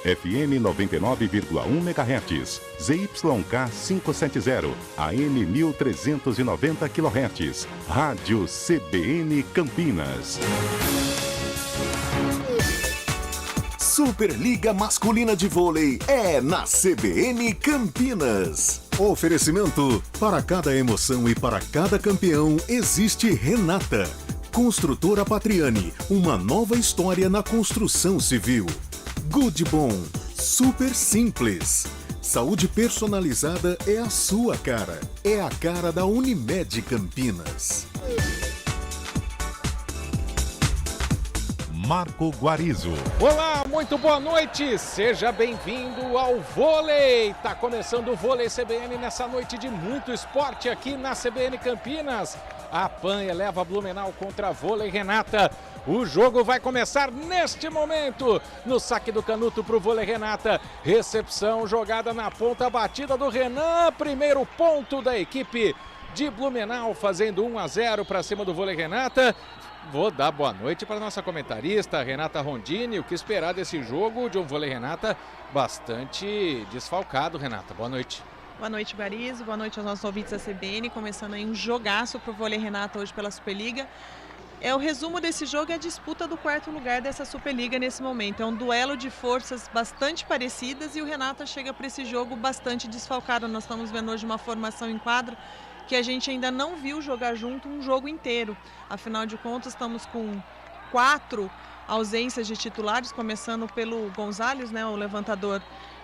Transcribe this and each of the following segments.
FM 99,1 MHz, ZYK 570, AM 1390 kHz, Rádio CBN Campinas. Superliga Masculina de Vôlei é na CBN Campinas. Oferecimento: para cada emoção e para cada campeão existe Renata. Construtora Patriani, uma nova história na construção civil. Good Bom, super simples. Saúde personalizada é a sua cara. É a cara da Unimed Campinas. Marco Guarizo. Olá, muito boa noite, seja bem-vindo ao vôlei. Tá começando o Vôlei CBN nessa noite de muito esporte aqui na CBN Campinas. A PAN eleva Blumenau contra a Vôlei Renata. O jogo vai começar neste momento. No saque do Canuto para o Vôlei Renata. Recepção, jogada na ponta, batida do Renan. Primeiro ponto da equipe de Blumenau, fazendo 1-0 para cima do Vôlei Renata. Vou dar boa noite para a nossa comentarista, Renata Rondini. O que esperar desse jogo de um Vôlei Renata bastante desfalcado, Renata? Boa noite. Boa noite, Guarizo. Boa noite aos nossos ouvintes da CBN. Começando aí um jogaço para o Vôlei Renata hoje pela Superliga. O resumo desse jogo é a disputa do quarto lugar dessa Superliga nesse momento. É um duelo de forças bastante parecidas e o Renata chega para esse jogo bastante desfalcado. Nós estamos vendo hoje uma formação em quadro que a gente ainda não viu jogar junto um jogo inteiro. Afinal de contas, estamos com 4 ausências de titulares, começando pelo Gonzalez, né, o levantador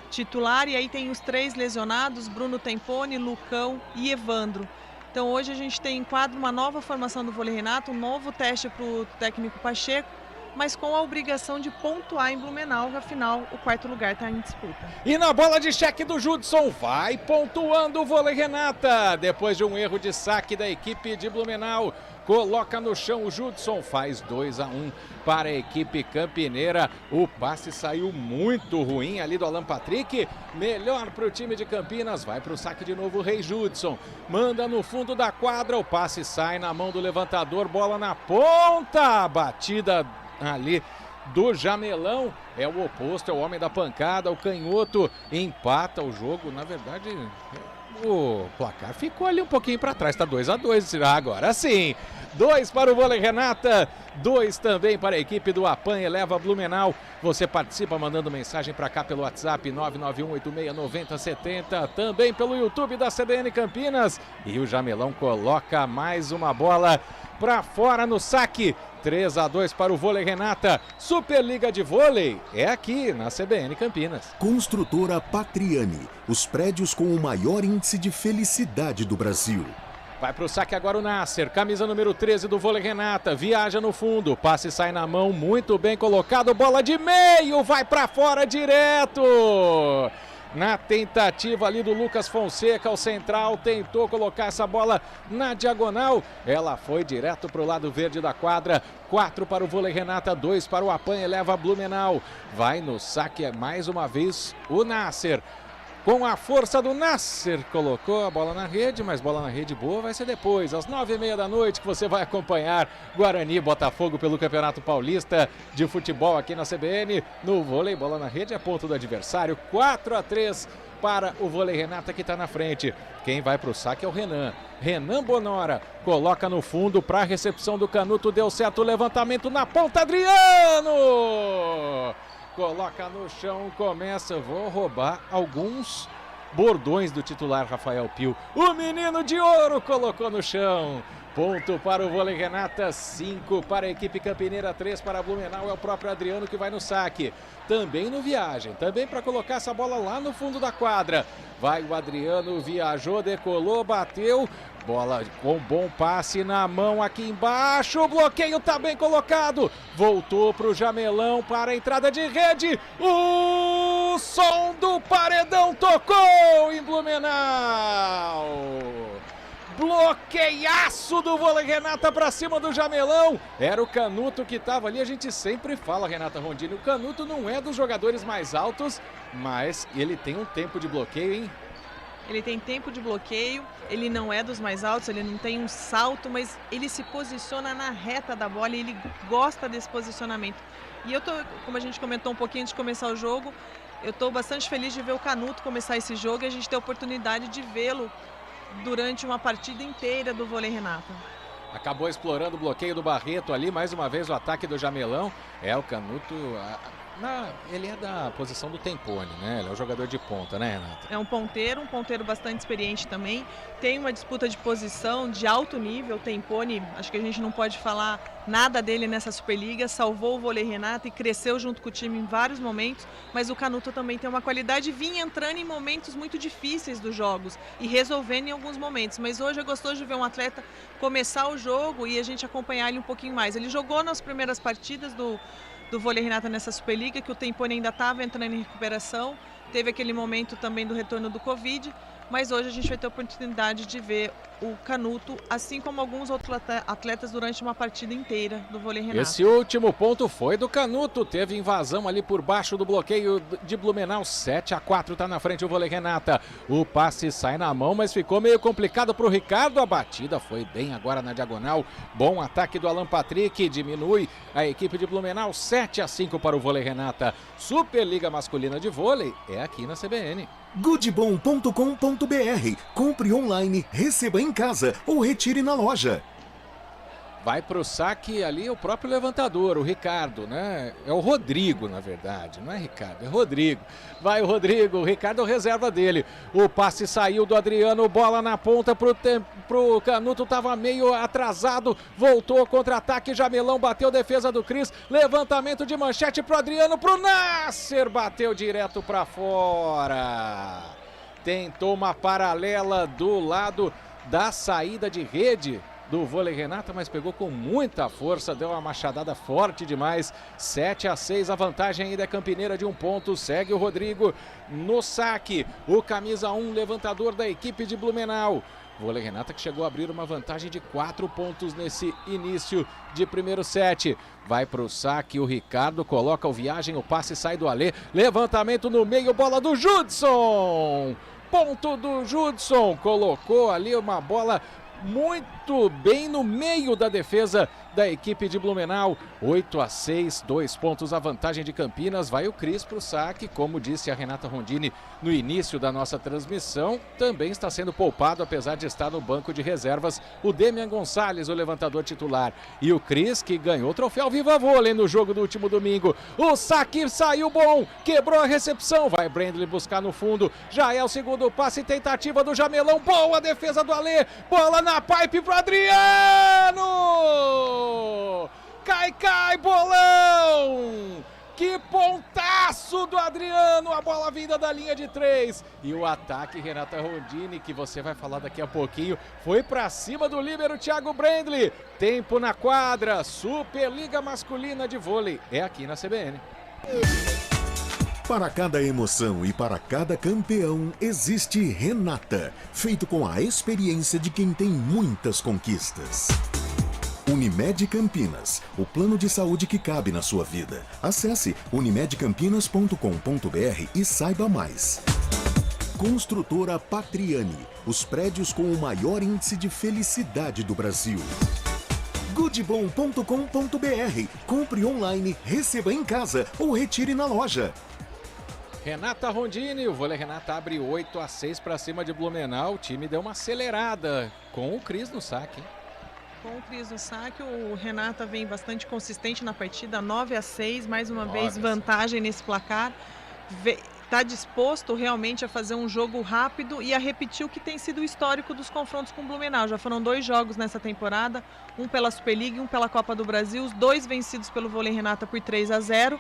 titular, e aí tem os 3 lesionados, Bruno Tempone, Lucão e Evandro. Então hoje a gente tem em quadro uma nova formação do Vôlei Renata, um novo teste para o técnico Pacheco, mas com a obrigação de pontuar em Blumenau, afinal o quarto lugar está em disputa. E na bola de cheque do Judson, vai pontuando o Vôlei Renata. Depois de um erro de saque da equipe de Blumenau, coloca no chão o Judson, faz 2-1 para a equipe campineira. O passe saiu muito ruim ali do Alan Patrick, melhor para o time de Campinas, vai para o saque de novo o Rei Judson, manda no fundo da quadra, o passe sai na mão do levantador, bola na ponta, batida ali do Jamelão, é o oposto, é o homem da pancada, o canhoto empata o jogo. Na verdade, o placar ficou ali um pouquinho para trás, tá 2-2, agora sim, 2 para o Vôlei Renata, 2 também para a equipe do APAN, eleva Blumenau. Você participa mandando mensagem para cá pelo WhatsApp 991869070, também pelo YouTube da CBN Campinas, e o Jamelão coloca mais uma bola para fora no saque. 3-2 para o Vôlei Renata. Superliga de Vôlei é aqui na CBN Campinas. Construtora Patriani, os prédios com o maior índice de felicidade do Brasil. Vai para o saque agora o Nasser, camisa número 13 do Vôlei Renata, viaja no fundo, passe sai na mão, muito bem colocado, bola de meio, vai para fora direto. Na tentativa ali do Lucas Fonseca, o central tentou colocar essa bola na diagonal. Ela foi direto para o lado verde da quadra. 4 para o Vôlei Renata, 2 para o APAN, eleva Blumenau. Vai no saque mais uma vez o Nasser. Com a força do Nasser, colocou a bola na rede, mas bola na rede boa vai ser depois, às 9h30 da noite, que você vai acompanhar Guarani e Botafogo pelo Campeonato Paulista de Futebol aqui na CBN. No vôlei, bola na rede é ponto do adversário, 4-3 para o Vôlei Renata, que está na frente. Quem vai para o saque é o Renan. Renan Bonora coloca no fundo para a recepção do Canuto, deu certo o levantamento na ponta, Adriano! Coloca no chão, começa, vou roubar alguns bordões do titular Rafael Pio. O menino de ouro colocou no chão. Ponto para o Vôlei Renata, 5 para a equipe campineira, 3 para Blumenau. É o próprio Adriano que vai no saque. Também no viagem, também para colocar essa bola lá no fundo da quadra. Vai o Adriano, viajou, decolou, bateu. Bola com bom passe na mão aqui embaixo, o bloqueio tá bem colocado, voltou para o Jamelão para a entrada de rede, o som do paredão tocou em Blumenau. Bloqueiaço do Vôlei Renata para cima do Jamelão. Era o Canuto que estava ali. A gente sempre fala, Renata Rondini, o Canuto não é dos jogadores mais altos, mas ele tem um tempo de bloqueio, hein? Ele tem tempo de bloqueio, ele não é dos mais altos, ele não tem um salto, mas ele se posiciona na reta da bola e ele gosta desse posicionamento. E eu tô, como a gente comentou um pouquinho antes de começar o jogo, eu estou bastante feliz de ver o Canuto começar esse jogo e a gente ter a oportunidade de vê-lo durante uma partida inteira do Vôlei Renata. Acabou explorando o bloqueio do Barreto ali, mais uma vez o ataque do Jamelão. O Canuto, ele é da posição do Tempone, né? Ele é um jogador de ponta, né, Renata? É um ponteiro bastante experiente também. Tem uma disputa de posição de alto nível. O Tempone, acho que a gente não pode falar nada dele nessa Superliga. Salvou o Vôlei Renata e cresceu junto com o time em vários momentos. Mas o Canuto também tem uma qualidade, vinha entrando em momentos muito difíceis dos jogos e resolvendo em alguns momentos. Mas hoje é gostoso de ver um atleta começar o jogo e a gente acompanhar ele um pouquinho mais. Ele jogou nas primeiras partidas do Vôlei Renata nessa Superliga, que o Tempone ainda estava entrando em recuperação. Teve aquele momento também do retorno do Covid, mas hoje a gente vai ter a oportunidade de ver o Canuto, assim como alguns outros atletas durante uma partida inteira do Vôlei Renata. Esse último ponto foi do Canuto, teve invasão ali por baixo do bloqueio de Blumenau, 7-4, tá na frente o Vôlei Renata. O passe sai na mão, mas ficou meio complicado pro Ricardo, a batida foi bem agora na diagonal. Bom ataque do Alan Patrick, diminui a equipe de Blumenau, 7-5 para o Vôlei Renata. Superliga Masculina de Vôlei é aqui na CBN. Goodbom.com.br. Compre online, receba em casa ou retire na loja. Vai pro saque ali o próprio levantador, o Ricardo, né? É o Rodrigo, na verdade, não é Ricardo, é Rodrigo. Vai o Rodrigo, o Ricardo reserva dele. O passe saiu do Adriano, bola na ponta pro Canuto, tava meio atrasado, voltou contra-ataque, Jamelão bateu defesa do Cris, levantamento de manchete pro Adriano, pro Nasser, bateu direto pra fora. Tentou uma paralela do lado da saída de rede do Vôlei Renata, mas pegou com muita força, deu uma machadada forte demais. 7-6, a vantagem ainda é campineira de 1 ponto. Segue o Rodrigo no saque, o camisa 1, levantador da equipe de Blumenau. Vôlei Renata que chegou a abrir uma vantagem de 4 pontos nesse início de primeiro set. Vai para o saque, o Ricardo coloca o Viagem, o passe sai do Alê, levantamento no meio, bola do Judson. Ponto do Judson, colocou ali uma bola muito bem no meio da defesa da equipe de Blumenau. 8-6, 2 pontos a vantagem de Campinas. Vai o Cris pro saque, como disse a Renata Rondini no início da nossa transmissão, também está sendo poupado, apesar de estar no banco de reservas, o Demian Gonçalves, o levantador titular. E o Cris, que ganhou o troféu Viva Vôlei no jogo do último domingo. O saque saiu bom, quebrou a recepção, vai Brandley buscar no fundo, já é o segundo passe, tentativa do Jamelão, boa defesa do Alê, bola na pipe pro Adriano! Cai, bolão! Que pontaço do Adriano, a bola vinda da linha de 3. E o ataque, Renata Rondini, que você vai falar daqui a pouquinho, foi pra cima do líbero Thiago Brandley. Tempo na quadra, Superliga Masculina de Vôlei, é aqui na CBN. Para cada emoção e para cada campeão, existe Renata, feito com a experiência de quem tem muitas conquistas. Unimed Campinas, o plano de saúde que cabe na sua vida. Acesse unimedcampinas.com.br e saiba mais. Construtora Patriani, os prédios com o maior índice de felicidade do Brasil. Goodbom.com.br, compre online, receba em casa ou retire na loja. Renata Rondini, o Vôlei Renata abre 8-6 para cima de Blumenau. O time deu uma acelerada com o Cris no saque, hein? Com o Cris no saque, o Renata vem bastante consistente na partida, 9-6, mais uma vez vantagem nesse placar. Está disposto realmente a fazer um jogo rápido e a repetir o que tem sido o histórico dos confrontos com o Blumenau. Já foram 2 jogos nessa temporada, um pela Superliga e um pela Copa do Brasil, os 2 vencidos pelo Vôlei Renata por 3-0.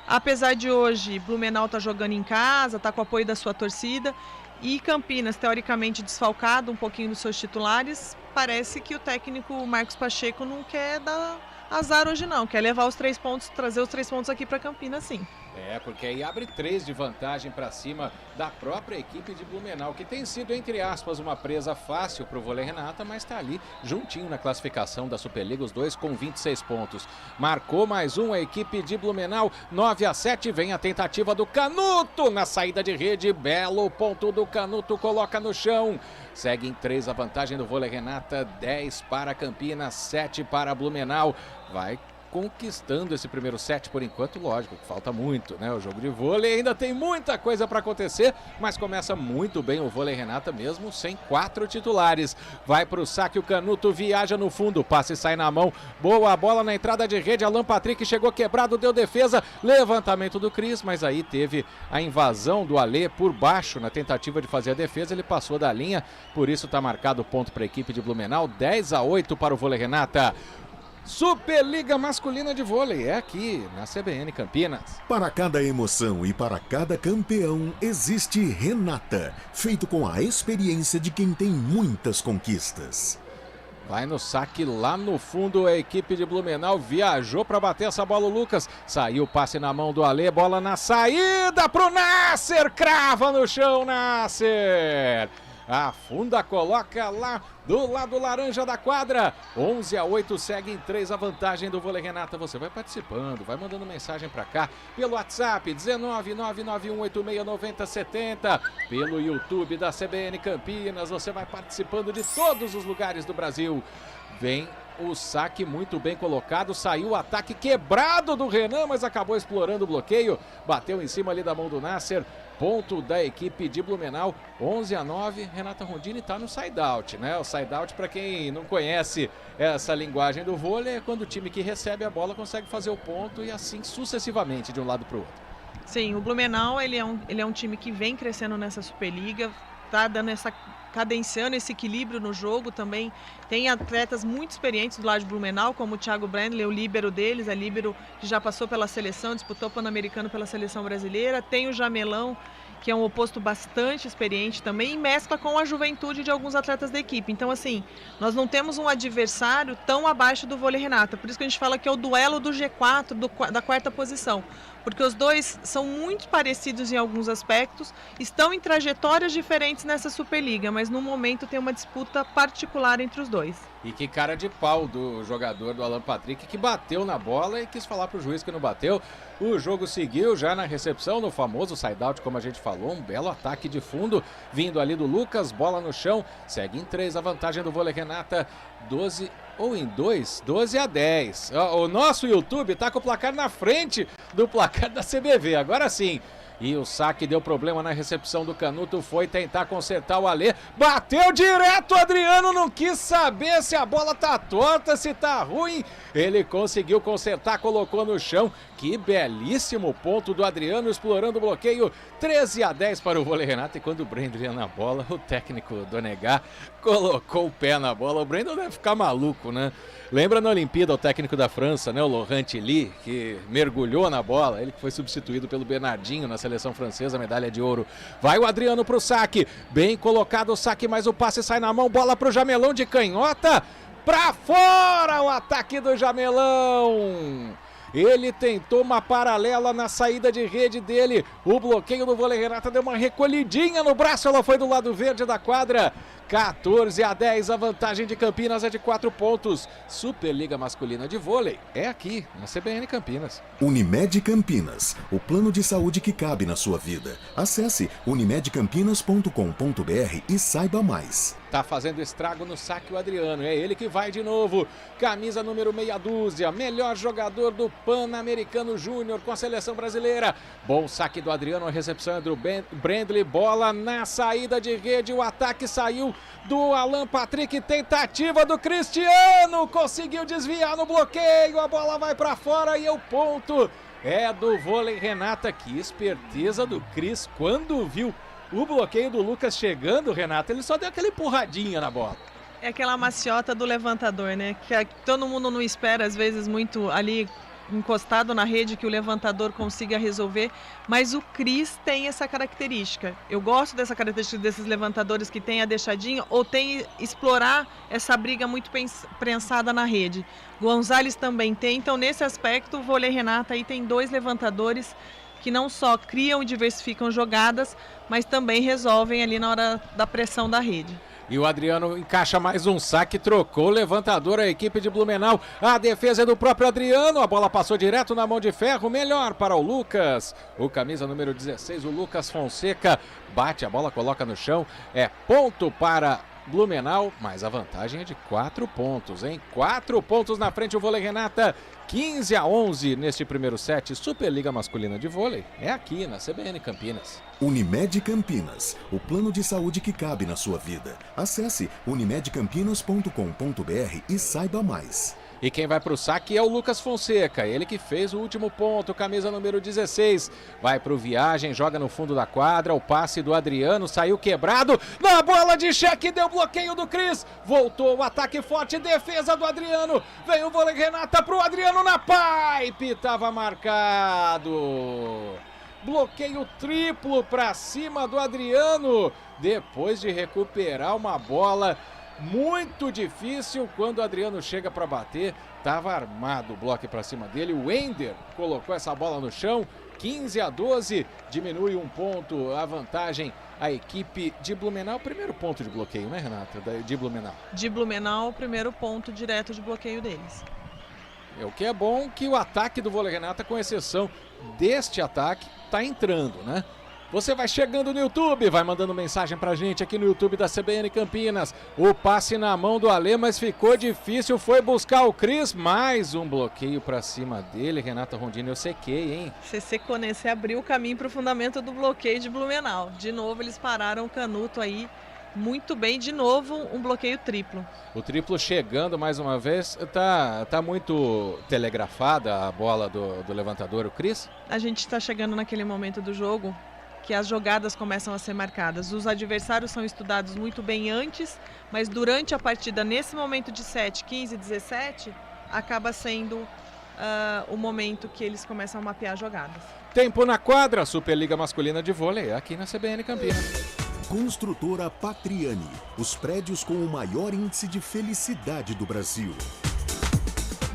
Apesar de hoje Blumenau tá jogando em casa, tá com o apoio da sua torcida, e Campinas teoricamente desfalcado um pouquinho dos seus titulares, parece que o técnico Marcos Pacheco não quer dar azar hoje não, quer levar os 3 pontos, trazer os 3 pontos aqui para Campinas sim. Porque aí abre 3 de vantagem para cima da própria equipe de Blumenau, que tem sido, entre aspas, uma presa fácil para o Vôlei Renata, mas está ali juntinho na classificação da Superliga, os 2 com 26 pontos. Marcou mais um a equipe de Blumenau, 9-7, vem a tentativa do Canuto na saída de rede, belo ponto do Canuto, coloca no chão. Segue em 3 a vantagem do Vôlei Renata, 10 para Campinas, 7 para Blumenau. Vai conquistando esse primeiro set por enquanto, lógico que falta muito, né? O jogo de vôlei ainda tem muita coisa para acontecer, mas começa muito bem o vôlei Renata mesmo sem 4 titulares. Vai para o saque, o Canuto viaja no fundo, passe e sai na mão, boa bola na entrada de rede, Alan Patrick chegou quebrado, deu defesa, levantamento do Cris, mas aí teve a invasão do Alê por baixo na tentativa de fazer a defesa, ele passou da linha, por isso está marcado o ponto para a equipe de Blumenau, 10-8 para o vôlei Renata. Superliga Masculina de Vôlei, é aqui na CBN Campinas. Para cada emoção e para cada campeão, existe Renata, feito com a experiência de quem tem muitas conquistas. Vai no saque lá no fundo, a equipe de Blumenau viajou para bater essa bola, o Lucas. Saiu o passe na mão do Alê, bola na saída pro Nasser, crava no chão, Nasser. Afunda, coloca lá do lado laranja da quadra. 11-8, segue em 3 a vantagem do vôlei Renata. Você vai participando, vai mandando mensagem para cá pelo WhatsApp 19991869070, pelo YouTube da CBN Campinas. Você vai participando de todos os lugares do Brasil. Vem o saque muito bem colocado, saiu o ataque quebrado do Renan, mas acabou explorando o bloqueio, bateu em cima ali da mão do Nasser. Ponto da equipe de Blumenau, 11-9, Renata Rondini está no side-out, né? O side-out, para quem não conhece essa linguagem do vôlei, é quando o time que recebe a bola consegue fazer o ponto e assim sucessivamente de um lado para o outro. Sim, o Blumenau ele é um time que vem crescendo nessa Superliga, tá dando cadenciando esse equilíbrio no jogo também. Tem atletas muito experientes do lado de Blumenau, como o Thiago Brandley, o líbero deles, líbero que já passou pela seleção, disputou o Pan-Americano pela seleção brasileira. Tem o Jamelão, que é um oposto bastante experiente também, e mescla com a juventude de alguns atletas da equipe. Então, assim, nós não temos um adversário tão abaixo do vôlei Renata. Por isso que a gente fala que é o duelo do G4, da 4ª posição. Porque os dois são muito parecidos em alguns aspectos, estão em trajetórias diferentes nessa Superliga, mas no momento tem uma disputa particular entre os dois. E que cara de pau do jogador do Alan Patrick, que bateu na bola e quis falar pro juiz que não bateu. O jogo seguiu já na recepção, no famoso side-out, como a gente falou, um belo ataque de fundo, vindo ali do Lucas, bola no chão, segue em 3 a vantagem do vôlei Renata, 12 ou em 2, 12-10. O nosso YouTube tá com o placar na frente do placar da CBV, agora sim. E o saque deu problema na recepção do Canuto, foi tentar consertar o Alê, bateu direto, o Adriano não quis saber se a bola tá torta, se tá ruim, ele conseguiu consertar, colocou no chão, que belíssimo ponto do Adriano, explorando o bloqueio, 13-10 para o vôlei Renata, e quando o Brandon ia na bola, o técnico Donegá colocou o pé na bola, o Brandon deve ficar maluco, né? Lembra na Olimpíada o técnico da França, né, o Laurent Tilly, que mergulhou na bola, ele que foi substituído pelo Bernardinho na seleção francesa, medalha de ouro. Vai o Adriano pro saque, bem colocado o saque, mas o passe sai na mão, bola pro Jamelão de canhota, pra fora o ataque do Jamelão. Ele tentou uma paralela na saída de rede dele, o bloqueio do vôlei Renata deu uma recolhidinha no braço, ela foi do lado verde da quadra. 14-10, a vantagem de Campinas é de 4 pontos. Superliga Masculina de Vôlei é aqui, na CBN Campinas. Unimed Campinas, o plano de saúde que cabe na sua vida. Acesse unimedcampinas.com.br e saiba mais. Tá fazendo estrago no saque o Adriano, é ele que vai de novo. Camisa número meia dúzia, melhor jogador do Pan-Americano Júnior com a seleção brasileira. Bom saque do Adriano, a recepção é do Brandley, bola na saída de rede, o ataque saiu do Alan Patrick, tentativa do Cristiano, conseguiu desviar no bloqueio, a bola vai para fora e o ponto é do vôlei Renata. Que esperteza do Cris quando viu o bloqueio do Lucas chegando, Renata, ele só deu aquela empurradinha na bola. É aquela maciota do levantador, né? Que todo mundo não espera, às vezes, muito ali encostado na rede que o levantador consiga resolver, mas o Cris tem essa característica. Eu gosto dessa característica desses levantadores que tem a deixadinha ou tem explorar essa briga muito prensada na rede. Gonzalez também tem, então nesse aspecto o vôlei Renata aí tem 2 levantadores que não só criam e diversificam jogadas, mas também resolvem ali na hora da pressão da rede. E o Adriano encaixa mais um saque, trocou o levantador, a equipe de Blumenau. A defesa é do próprio Adriano, a bola passou direto na mão de ferro, melhor para o Lucas. O camisa número 16, o Lucas Fonseca, bate a bola, coloca no chão. É ponto para Blumenau, mas a vantagem é de 4 pontos, hein? 4 pontos na frente o vôlei Renata, 15-11 neste primeiro set. Superliga Masculina de Vôlei é aqui na CBN Campinas. Unimed Campinas, o plano de saúde que cabe na sua vida. Acesse unimedcampinas.com.br e saiba mais. E quem vai para o saque é o Lucas Fonseca, ele que fez o último ponto, camisa número 16. Vai para o Viagem, joga no fundo da quadra, o passe do Adriano, saiu quebrado, na bola de cheque, deu bloqueio do Cris, voltou o ataque forte, defesa do Adriano, vem o vôlei Renata para o Adriano na pipe, estava marcado. Bloqueio triplo para cima do Adriano, depois de recuperar uma bola muito difícil. Quando o Adriano chega para bater, estava armado o bloco para cima dele. O Wender colocou essa bola no chão. 15-12, diminui um ponto a vantagem a equipe de Blumenau. Primeiro ponto de bloqueio, né, Renata? De Blumenau. De Blumenau, primeiro ponto direto de bloqueio deles. O que é bom que o ataque do vôlei Renata, com exceção deste ataque, está entrando, né? Você vai chegando no YouTube, vai mandando mensagem pra gente aqui no YouTube da CBN Campinas. O passe na mão do Alê, mas ficou difícil, foi buscar o Cris. Mais um bloqueio pra cima dele. Renata Rondini, eu sequei, hein? Você secou, né? Você abriu o caminho pro fundamento do bloqueio de Blumenau. De novo, eles pararam o Canuto aí muito bem. De novo, um bloqueio triplo. O triplo chegando mais uma vez. Tá muito telegrafada a bola do levantador, o Cris? A gente está chegando naquele momento do jogo que as jogadas começam a ser marcadas. Os adversários são estudados muito bem antes, mas durante a partida, nesse momento de 7, 15, 17, acaba sendo o momento que eles começam a mapear jogadas. Tempo na quadra, Superliga Masculina de Vôlei, aqui na CBN Campinas. Construtora Patriani, os prédios com o maior índice de felicidade do Brasil.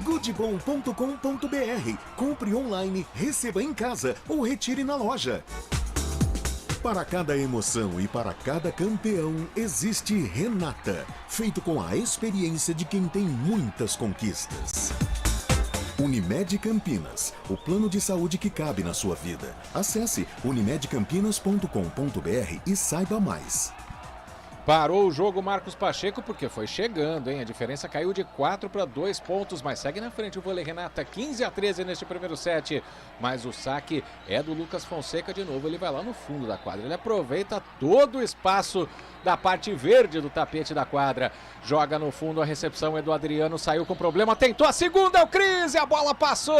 Goodbom.com.br, compre online, receba em casa ou retire na loja. Para cada emoção e para cada campeão, existe Renata, feito com a experiência de quem tem muitas conquistas. Unimed Campinas, o plano de saúde que cabe na sua vida. Acesse unimedcampinas.com.br e saiba mais. Parou o jogo Marcos Pacheco porque foi chegando, hein? A diferença caiu de 4 para 2 pontos, mas segue na frente o vôlei Renata, 15-13 neste primeiro set. Mas o saque é do Lucas Fonseca de novo, ele vai lá no fundo da quadra. Ele aproveita todo o espaço da parte verde do tapete da quadra. Joga no fundo, a recepção é do Adriano, saiu com problema, tentou a segunda, é o Cris e a bola passou!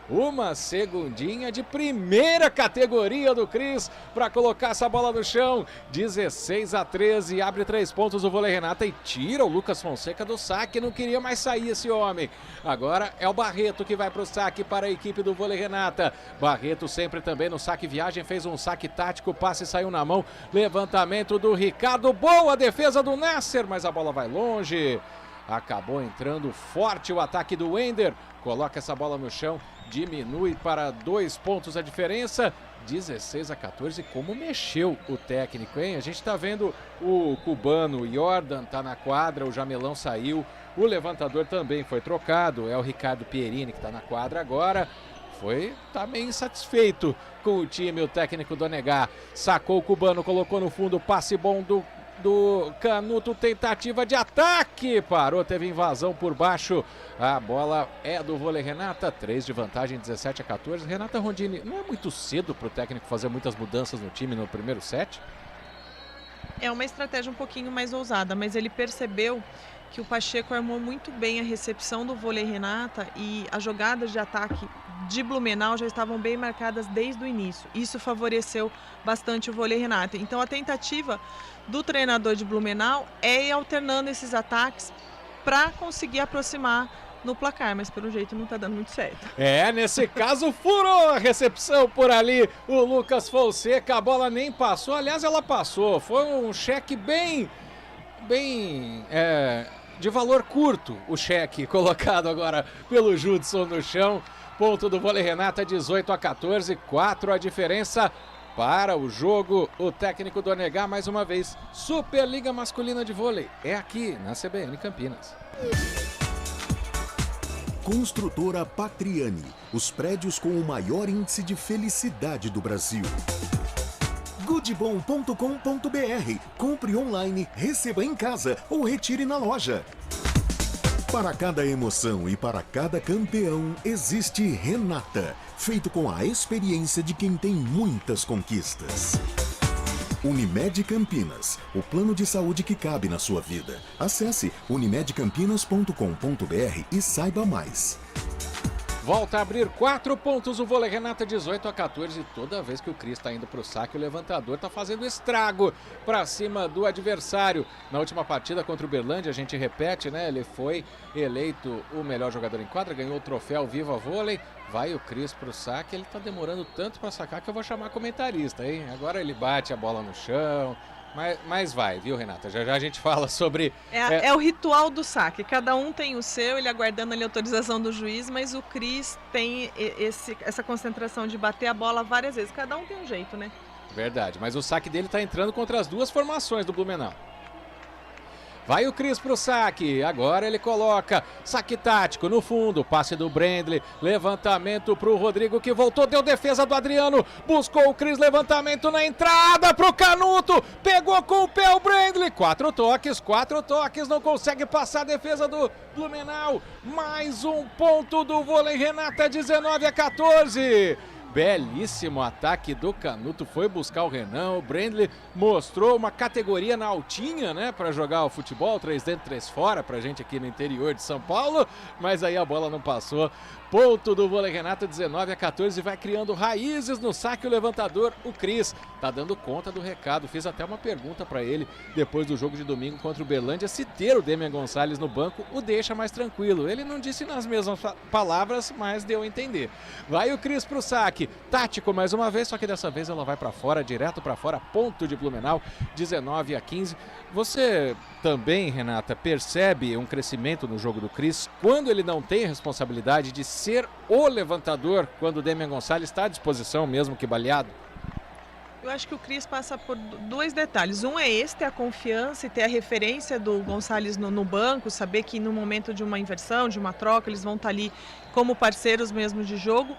Uma segundinha de primeira categoria do Cris para colocar essa bola no chão. 16-13, abre 3 pontos o vôlei Renata e tira o Lucas Fonseca do saque. Não queria mais sair esse homem. Agora é o Barreto que vai para o saque para a equipe do vôlei Renata. Barreto sempre também no saque viagem, fez um saque tático, passe saiu na mão. Levantamento do Ricardo, boa defesa do Nasser, mas a bola vai longe. Acabou entrando forte o ataque do Wender. Coloca essa bola no chão, diminui para 2 pontos a diferença. 16-14, como mexeu o técnico, hein? A gente tá vendo o cubano Jordan tá na quadra, o Jamelão saiu, o levantador também foi trocado, é o Ricardo Pierini que tá na quadra agora. Tá meio insatisfeito com o time, o técnico do Onegá. Sacou o cubano, colocou no fundo, passe bom do Canuto, tentativa de ataque, parou, teve invasão por baixo, a bola é do vôlei Renata, 3 de vantagem, 17-14. Renata Rondini, não é muito cedo para o técnico fazer muitas mudanças no time no primeiro set? É uma estratégia um pouquinho mais ousada, mas ele percebeu que o Pacheco armou muito bem a recepção do vôlei Renata e as jogadas de ataque de Blumenau já estavam bem marcadas desde o início. Isso favoreceu bastante o vôlei Renata. Então a tentativa do treinador de Blumenau é ir alternando esses ataques para conseguir aproximar no placar, mas pelo jeito não está dando muito certo. Nesse caso furou a recepção por ali o Lucas Fonseca, a bola nem passou, aliás ela passou, foi um cheque bem de valor curto, o cheque colocado agora pelo Judson no chão. Ponto do vôlei Renata, 18-14, 4 a diferença para o jogo. O técnico do Onegá, mais uma vez, Superliga Masculina de Vôlei, é aqui na CBN Campinas. Construtora Patriani, os prédios com o maior índice de felicidade do Brasil. Goodbom.com.br, compre online, receba em casa ou retire na loja. Para cada emoção e para cada campeão, existe Renata, feito com a experiência de quem tem muitas conquistas. Unimed Campinas, o plano de saúde que cabe na sua vida. Acesse unimedcampinas.com.br e saiba mais. Volta a abrir 4 pontos o vôlei Renata, 18-14. Toda vez que o Cris está indo para o saque, o levantador está fazendo estrago para cima do adversário. Na última partida contra o Uberlândia, a gente repete, né? Ele foi eleito o melhor jogador em quadra, ganhou o troféu Viva Vôlei. Vai o Cris para o saque, ele está demorando tanto para sacar que eu vou chamar comentarista, hein? Agora ele bate a bola no chão. Mas vai, viu, Renata? Já a gente fala sobre... É o ritual do saque. Cada um tem o seu, ele aguardando ali a autorização do juiz, mas o Cris tem essa concentração de bater a bola várias vezes. Cada um tem um jeito, né? Verdade, mas o saque dele está entrando contra as duas formações do Blumenau. Vai o Cris pro saque, agora ele coloca saque tático no fundo, passe do Brendley, levantamento pro Rodrigo que voltou, deu defesa do Adriano, buscou o Cris, levantamento na entrada pro Canuto, pegou com o pé o Brendley, 4 toques, não consegue passar a defesa do Blumenau, mais um ponto do vôlei Renata, 19-14. Belíssimo ataque do Canuto, foi buscar o Renan, o Brendley mostrou uma categoria na altinha, né, para jogar o futebol, 3 dentro, 3 fora, pra gente aqui no interior de São Paulo, mas aí a bola não passou. Ponto do vôlei Renata, 19-14, vai criando raízes no saque o levantador, o Cris tá dando conta do recado, fiz até uma pergunta para ele depois do jogo de domingo contra o Uberlândia, se ter o Demian Gonçalves no banco o deixa mais tranquilo, ele não disse nas mesmas palavras, mas deu a entender. Vai o Cris pro saque, tático mais uma vez, só que dessa vez ela vai para fora, direto para fora, ponto de Blumenau, 19-15. Você também, Renata, percebe um crescimento no jogo do Cris quando ele não tem a responsabilidade de ser o levantador, quando o Demian Gonçalves está à disposição, mesmo que baleado? Eu acho que o Cris passa por 2 detalhes. Um é esse, ter a confiança e ter a referência do Gonçalves no banco, saber que no momento de uma inversão, de uma troca, eles vão estar ali como parceiros mesmo de jogo.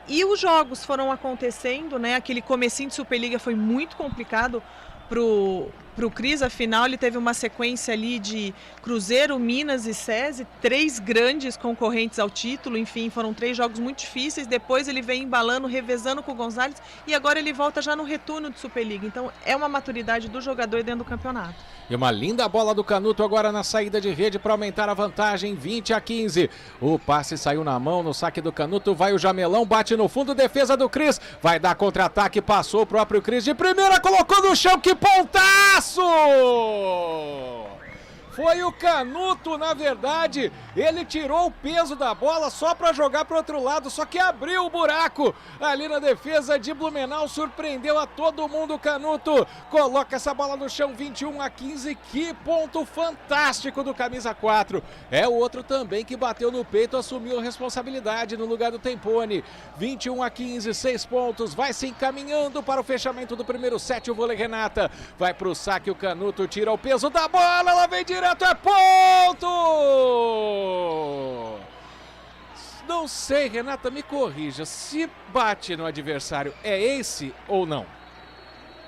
E os jogos foram acontecendo, né? Aquele comecinho de Superliga foi muito complicado pro Cris, afinal ele teve uma sequência ali de Cruzeiro, Minas e SESI, 3 grandes concorrentes ao título, enfim, foram 3 jogos muito difíceis, depois ele vem embalando, revezando com o Gonçalves e agora ele volta já no retorno de Superliga, então é uma maturidade do jogador dentro do campeonato. E uma linda bola do Canuto agora na saída de rede para aumentar a vantagem, 20-15. O passe saiu na mão no saque do Canuto, vai o Jamelão, bate no fundo, defesa do Cris, vai dar contra-ataque, passou o próprio Cris de primeira, colocou no chão, que pontaço! Foi o Canuto, na verdade, ele tirou o peso da bola só para jogar para o outro lado, só que abriu o buraco ali na defesa de Blumenau, surpreendeu a todo mundo o Canuto, coloca essa bola no chão, 21-15, que ponto fantástico do camisa 4, é o outro também que bateu no peito, assumiu a responsabilidade no lugar do Tempone, 21-15, 6 pontos, vai se encaminhando para o fechamento do primeiro set, o vôlei Renata, vai para o saque o Canuto, tira o peso da bola, ela vem direto, é ponto! Não sei, Renata, me corrija, se bate no adversário, é ace ou não?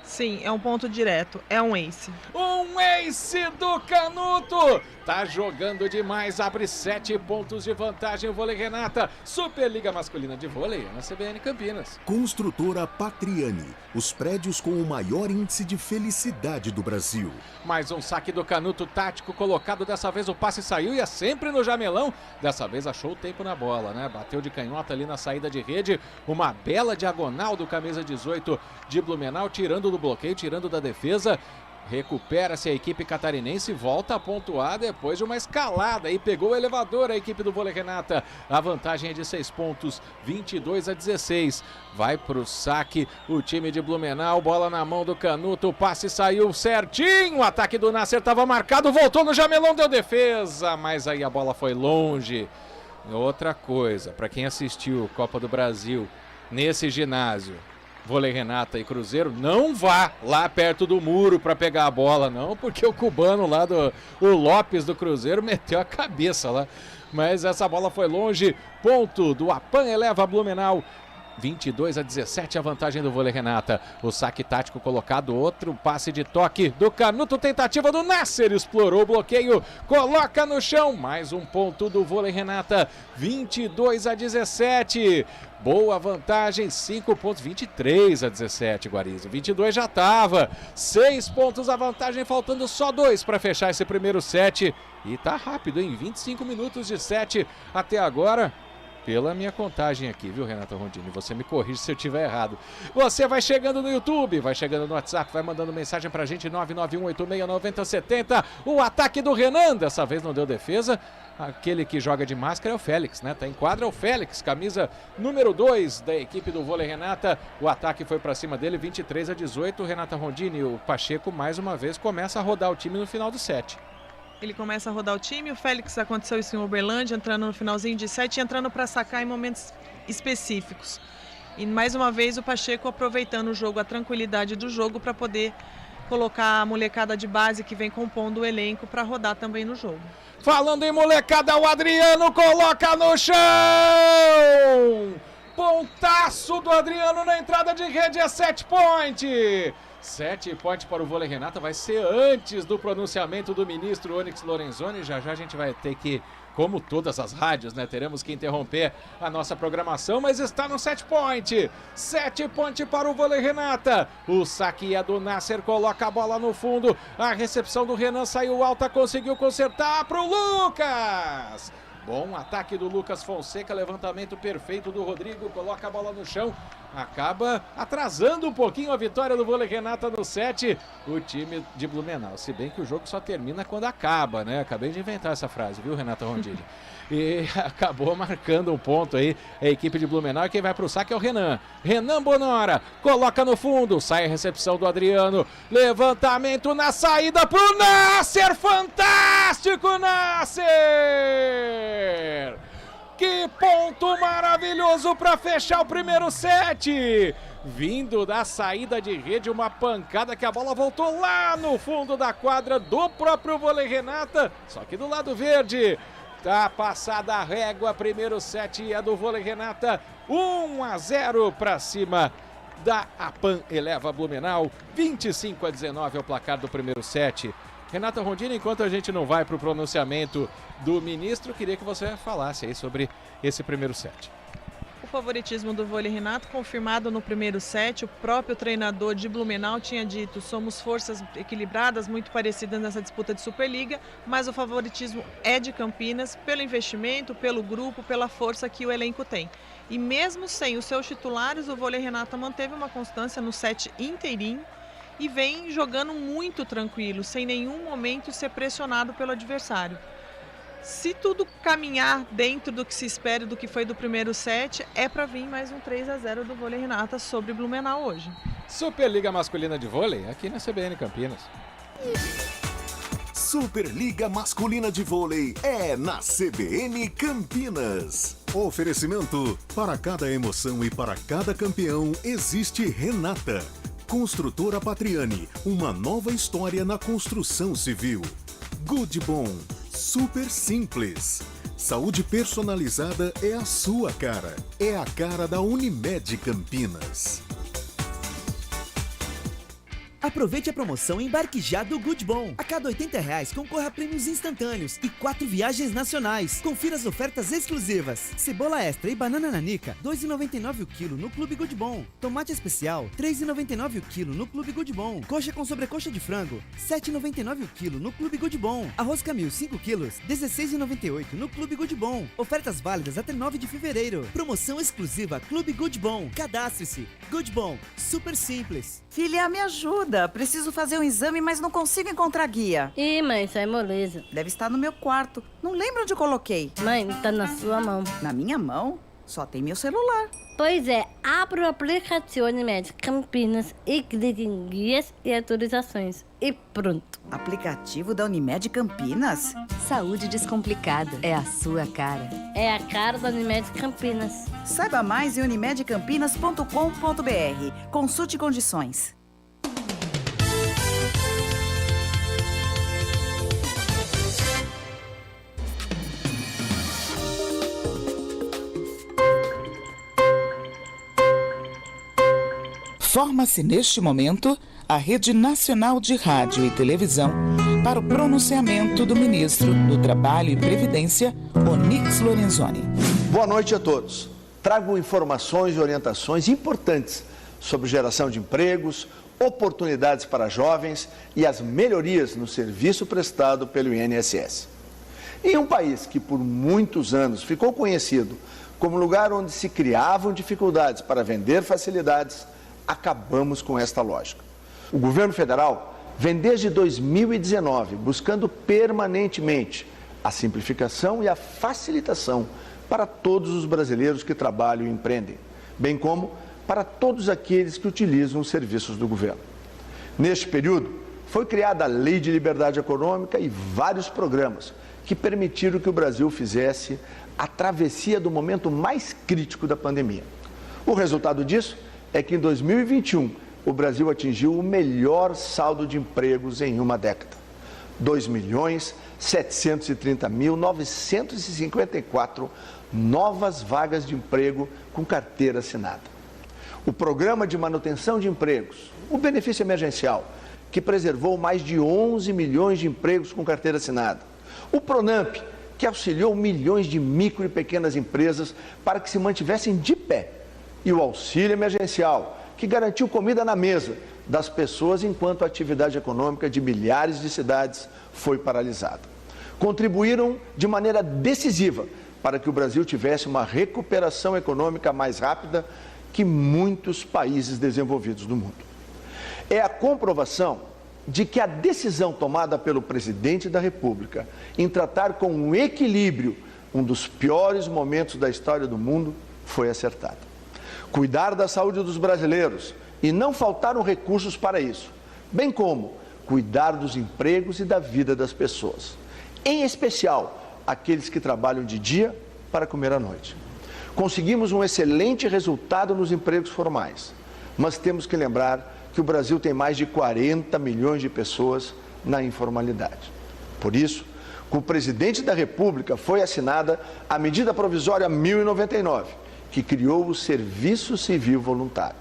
Sim, é um ponto direto, é um ace. Um ace do Canuto! Tá jogando demais, abre 7 pontos de vantagem o vôlei Renata. Superliga Masculina de Vôlei na CBN Campinas. Construtora Patriani, os prédios com o maior índice de felicidade do Brasil. Mais um saque do Canuto tático colocado, dessa vez o passe saiu e é sempre no Jamelão. Dessa vez achou o tempo na bola, né? Bateu de canhota ali na saída de rede. Uma bela diagonal do camisa 18 de Blumenau, tirando do bloqueio, tirando da defesa. Recupera-se a equipe catarinense, volta a pontuar depois de uma escalada e pegou o elevador a equipe do vôlei Renata. A vantagem é de 6 pontos, 22-16. Vai pro saque o time de Blumenau, bola na mão do Canuto, o passe saiu certinho, o ataque do Nasser estava marcado, voltou no Jamelão, deu defesa, mas aí a bola foi longe. Outra coisa, para quem assistiu Copa do Brasil nesse ginásio, Vôlei Renata e Cruzeiro, não vá lá perto do muro para pegar a bola, não, porque o cubano lá, o Lopes do Cruzeiro, meteu a cabeça lá. Mas essa bola foi longe, ponto do Apan, eleva Blumenau 22-17 a vantagem do vôlei Renata. O saque tático colocado, outro passe de toque do Canuto, tentativa do Nasser, explorou o bloqueio, coloca no chão, mais um ponto do vôlei Renata, 22-17. Boa vantagem, 5 pontos, 23-17, Guarizo. 22 já estava, 6 pontos a vantagem, faltando só 2 para fechar esse primeiro set. E tá rápido, hein? 25 minutos de set até agora. Pela minha contagem aqui, viu, Renata Rondini? Você me corrige se eu estiver errado. Você vai chegando no YouTube, vai chegando no WhatsApp, vai mandando mensagem pra gente, 991869070. O ataque do Renan, dessa vez não deu defesa. Aquele que joga de máscara é o Félix, né? Tá em quadra, é o Félix, camisa número 2 da equipe do vôlei Renata. O ataque foi pra cima dele, 23-18. Renata Rondini, o Pacheco mais uma vez começa a rodar o time no final do set. Ele começa a rodar o time, o Félix aconteceu isso em Uberlândia, entrando no finalzinho de set e entrando para sacar em momentos específicos. E mais uma vez o Pacheco aproveitando o jogo, a tranquilidade do jogo para poder colocar a molecada de base que vem compondo o elenco para rodar também no jogo. Falando em molecada, o Adriano coloca no chão! Pontaço do Adriano na entrada de rede, é 7 point! 7 point para o vôlei Renata, vai ser antes do pronunciamento do ministro Onyx Lorenzoni. Já já a gente vai ter que, como todas as rádios, né, teremos que interromper a nossa programação, mas está no 7 point. 7 point para o vôlei Renata. O saque é do Nasser, coloca a bola no fundo. A recepção do Renan saiu alta, conseguiu consertar para o Lucas. Bom ataque do Lucas Fonseca, levantamento perfeito do Rodrigo, coloca a bola no chão, acaba atrasando um pouquinho a vitória do vôlei Renata no set, o time de Blumenau. Se bem que o jogo só termina quando acaba, né? Acabei de inventar essa frase, viu, Renata Rondini? E acabou marcando um ponto aí a equipe de Blumenau, e quem vai para o saque é o Renan. Renan Bonora, coloca no fundo, sai a recepção do Adriano, levantamento na saída para o Nasser, fantástico Nasser! Que ponto maravilhoso para fechar o primeiro set! Vindo da saída de rede, uma pancada que a bola voltou lá no fundo da quadra do próprio vôlei Renata, só que do lado verde. Tá passada a régua, primeiro set é do vôlei Renata, 1-0 para cima da APAM, eleva Blumenau, 25-19 é o placar do primeiro set. Renata Rondini, enquanto a gente não vai para o pronunciamento do ministro, queria que você falasse aí sobre esse primeiro set. O favoritismo do vôlei Renato confirmado no primeiro set, o próprio treinador de Blumenau tinha dito: somos forças equilibradas, muito parecidas nessa disputa de Superliga, mas o favoritismo é de Campinas, pelo investimento, pelo grupo, pela força que o elenco tem. E mesmo sem os seus titulares, o vôlei Renata manteve uma constância no set inteirinho e vem jogando muito tranquilo, sem nenhum momento ser pressionado pelo adversário. Se tudo caminhar dentro do que se espera do que foi do primeiro set, é para vir mais um 3-0 do vôlei Renata sobre Blumenau hoje. Superliga Masculina de Vôlei, aqui na CBN Campinas. Superliga Masculina de Vôlei é na CBN Campinas. Oferecimento: para cada emoção e para cada campeão existe Renata. Construtora Patriani, uma nova história na construção civil. Good Bom, super simples. Saúde personalizada é a sua cara. É a cara da Unimed Campinas. Aproveite a promoção e embarque já do Good Bom. A cada R$80 concorra a prêmios instantâneos e 4 viagens nacionais. Confira as ofertas exclusivas. Cebola extra e banana nanica, R$ 2,99 o quilo no Clube Good Bom. Tomate especial, R$ 3,99 o quilo no Clube Good Bom. Coxa com sobrecoxa de frango, R$ 7,99 o quilo no Clube Good Bom. Arroz Camil 5 quilos, R$ 16,98 no Clube Good Bom. Ofertas válidas até 9 de fevereiro. Promoção exclusiva Clube Good Bom. Cadastre-se. Good Bom, super simples. Filha, me ajuda. Preciso fazer um exame, mas não consigo encontrar guia. Ih, mãe, isso é moleza. Deve estar no meu quarto. Não lembro onde coloquei. Mãe, tá na sua mão. Na minha mão? Só tem meu celular. Pois é, abra o aplicativo Unimed Campinas e clique em guias e atualizações. E pronto. Aplicativo da Unimed Campinas? Saúde descomplicada. É a sua cara. É a cara da Unimed Campinas. Saiba mais em unimedcampinas.com.br. Consulte condições. Forma-se neste momento a Rede Nacional de Rádio e Televisão para o pronunciamento do ministro do Trabalho e Previdência, Onyx Lorenzoni. Boa noite a todos. Trago informações e orientações importantes sobre geração de empregos, oportunidades para jovens e as melhorias no serviço prestado pelo INSS. Em um país que por muitos anos ficou conhecido como lugar onde se criavam dificuldades para vender facilidades, acabamos com esta lógica. O governo federal vem desde 2019 buscando permanentemente a simplificação e a facilitação para todos os brasileiros que trabalham e empreendem, bem como para todos aqueles que utilizam os serviços do governo. Neste período, foi criada a Lei de Liberdade Econômica e vários programas que permitiram que o Brasil fizesse a travessia do momento mais crítico da pandemia. O resultado disso é que em 2021 o Brasil atingiu o melhor saldo de empregos em uma década. 2.730.954 novas vagas de emprego com carteira assinada. O Programa de Manutenção de Empregos, o benefício emergencial, que preservou mais de 11 milhões de empregos com carteira assinada. O Pronamp, que auxiliou milhões de micro e pequenas empresas para que se mantivessem de pé. E o Auxílio Emergencial, que garantiu comida na mesa das pessoas enquanto a atividade econômica de milhares de cidades foi paralisada. Contribuíram de maneira decisiva para que o Brasil tivesse uma recuperação econômica mais rápida que muitos países desenvolvidos do mundo. É a comprovação de que a decisão tomada pelo presidente da República em tratar com equilíbrio um dos piores momentos da história do mundo foi acertada. Cuidar da saúde dos brasileiros e não faltaram recursos para isso, bem como cuidar dos empregos e da vida das pessoas, em especial aqueles que trabalham de dia para comer à noite. Conseguimos um excelente resultado nos empregos formais, mas temos que lembrar que o Brasil tem mais de 40 milhões de pessoas na informalidade. Por isso, com o presidente da República foi assinada a medida provisória 1099, que criou o Serviço Civil Voluntário.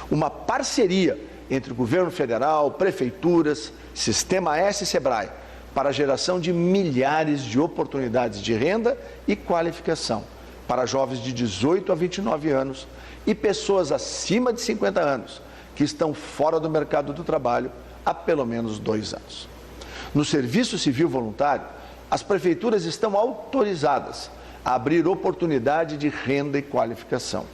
Uma parceria entre o governo federal, prefeituras, Sistema S e Sebrae, para a geração de milhares de oportunidades de renda e qualificação para jovens de 18 a 29 anos e pessoas acima de 50 anos, que estão fora do mercado do trabalho há pelo menos 2 anos. No Serviço Civil Voluntário, as prefeituras estão autorizadas a abrir oportunidade de renda e qualificação.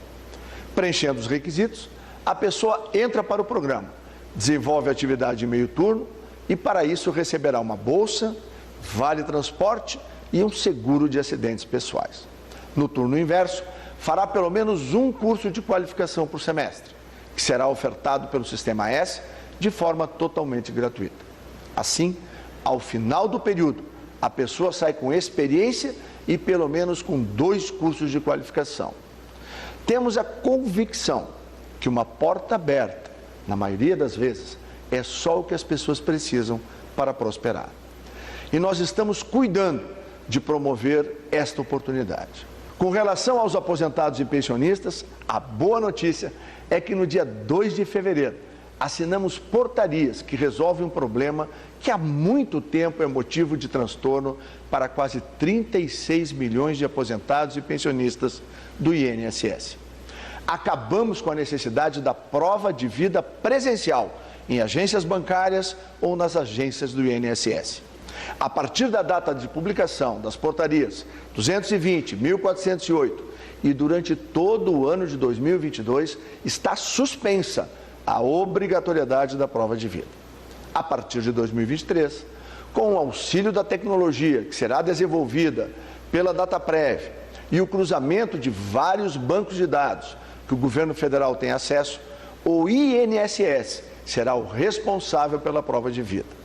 Preenchendo os requisitos, a pessoa entra para o programa, desenvolve a atividade de meio turno e, para isso, receberá uma bolsa, vale transporte e um seguro de acidentes pessoais. No turno inverso, fará pelo menos um curso de qualificação por semestre, que será ofertado pelo Sistema S de forma totalmente gratuita. Assim, ao final do período, a pessoa sai com experiência e pelo menos com 2 cursos de qualificação. Temos a convicção que uma porta aberta, na maioria das vezes, é só o que as pessoas precisam para prosperar. E nós estamos cuidando de promover esta oportunidade. Com relação aos aposentados e pensionistas, a boa notícia é que no dia 2 de fevereiro assinamos portarias que resolvem um problema que há muito tempo é motivo de transtorno para quase 36 milhões de aposentados e pensionistas do INSS. Acabamos com a necessidade da prova de vida presencial em agências bancárias ou nas agências do INSS. A partir da data de publicação das portarias 220, 1408 e durante todo o ano de 2022, está suspensa a obrigatoriedade da prova de vida. A partir de 2023, com o auxílio da tecnologia que será desenvolvida pela Dataprev e o cruzamento de vários bancos de dados que o governo federal tem acesso, o INSS será o responsável pela prova de vida.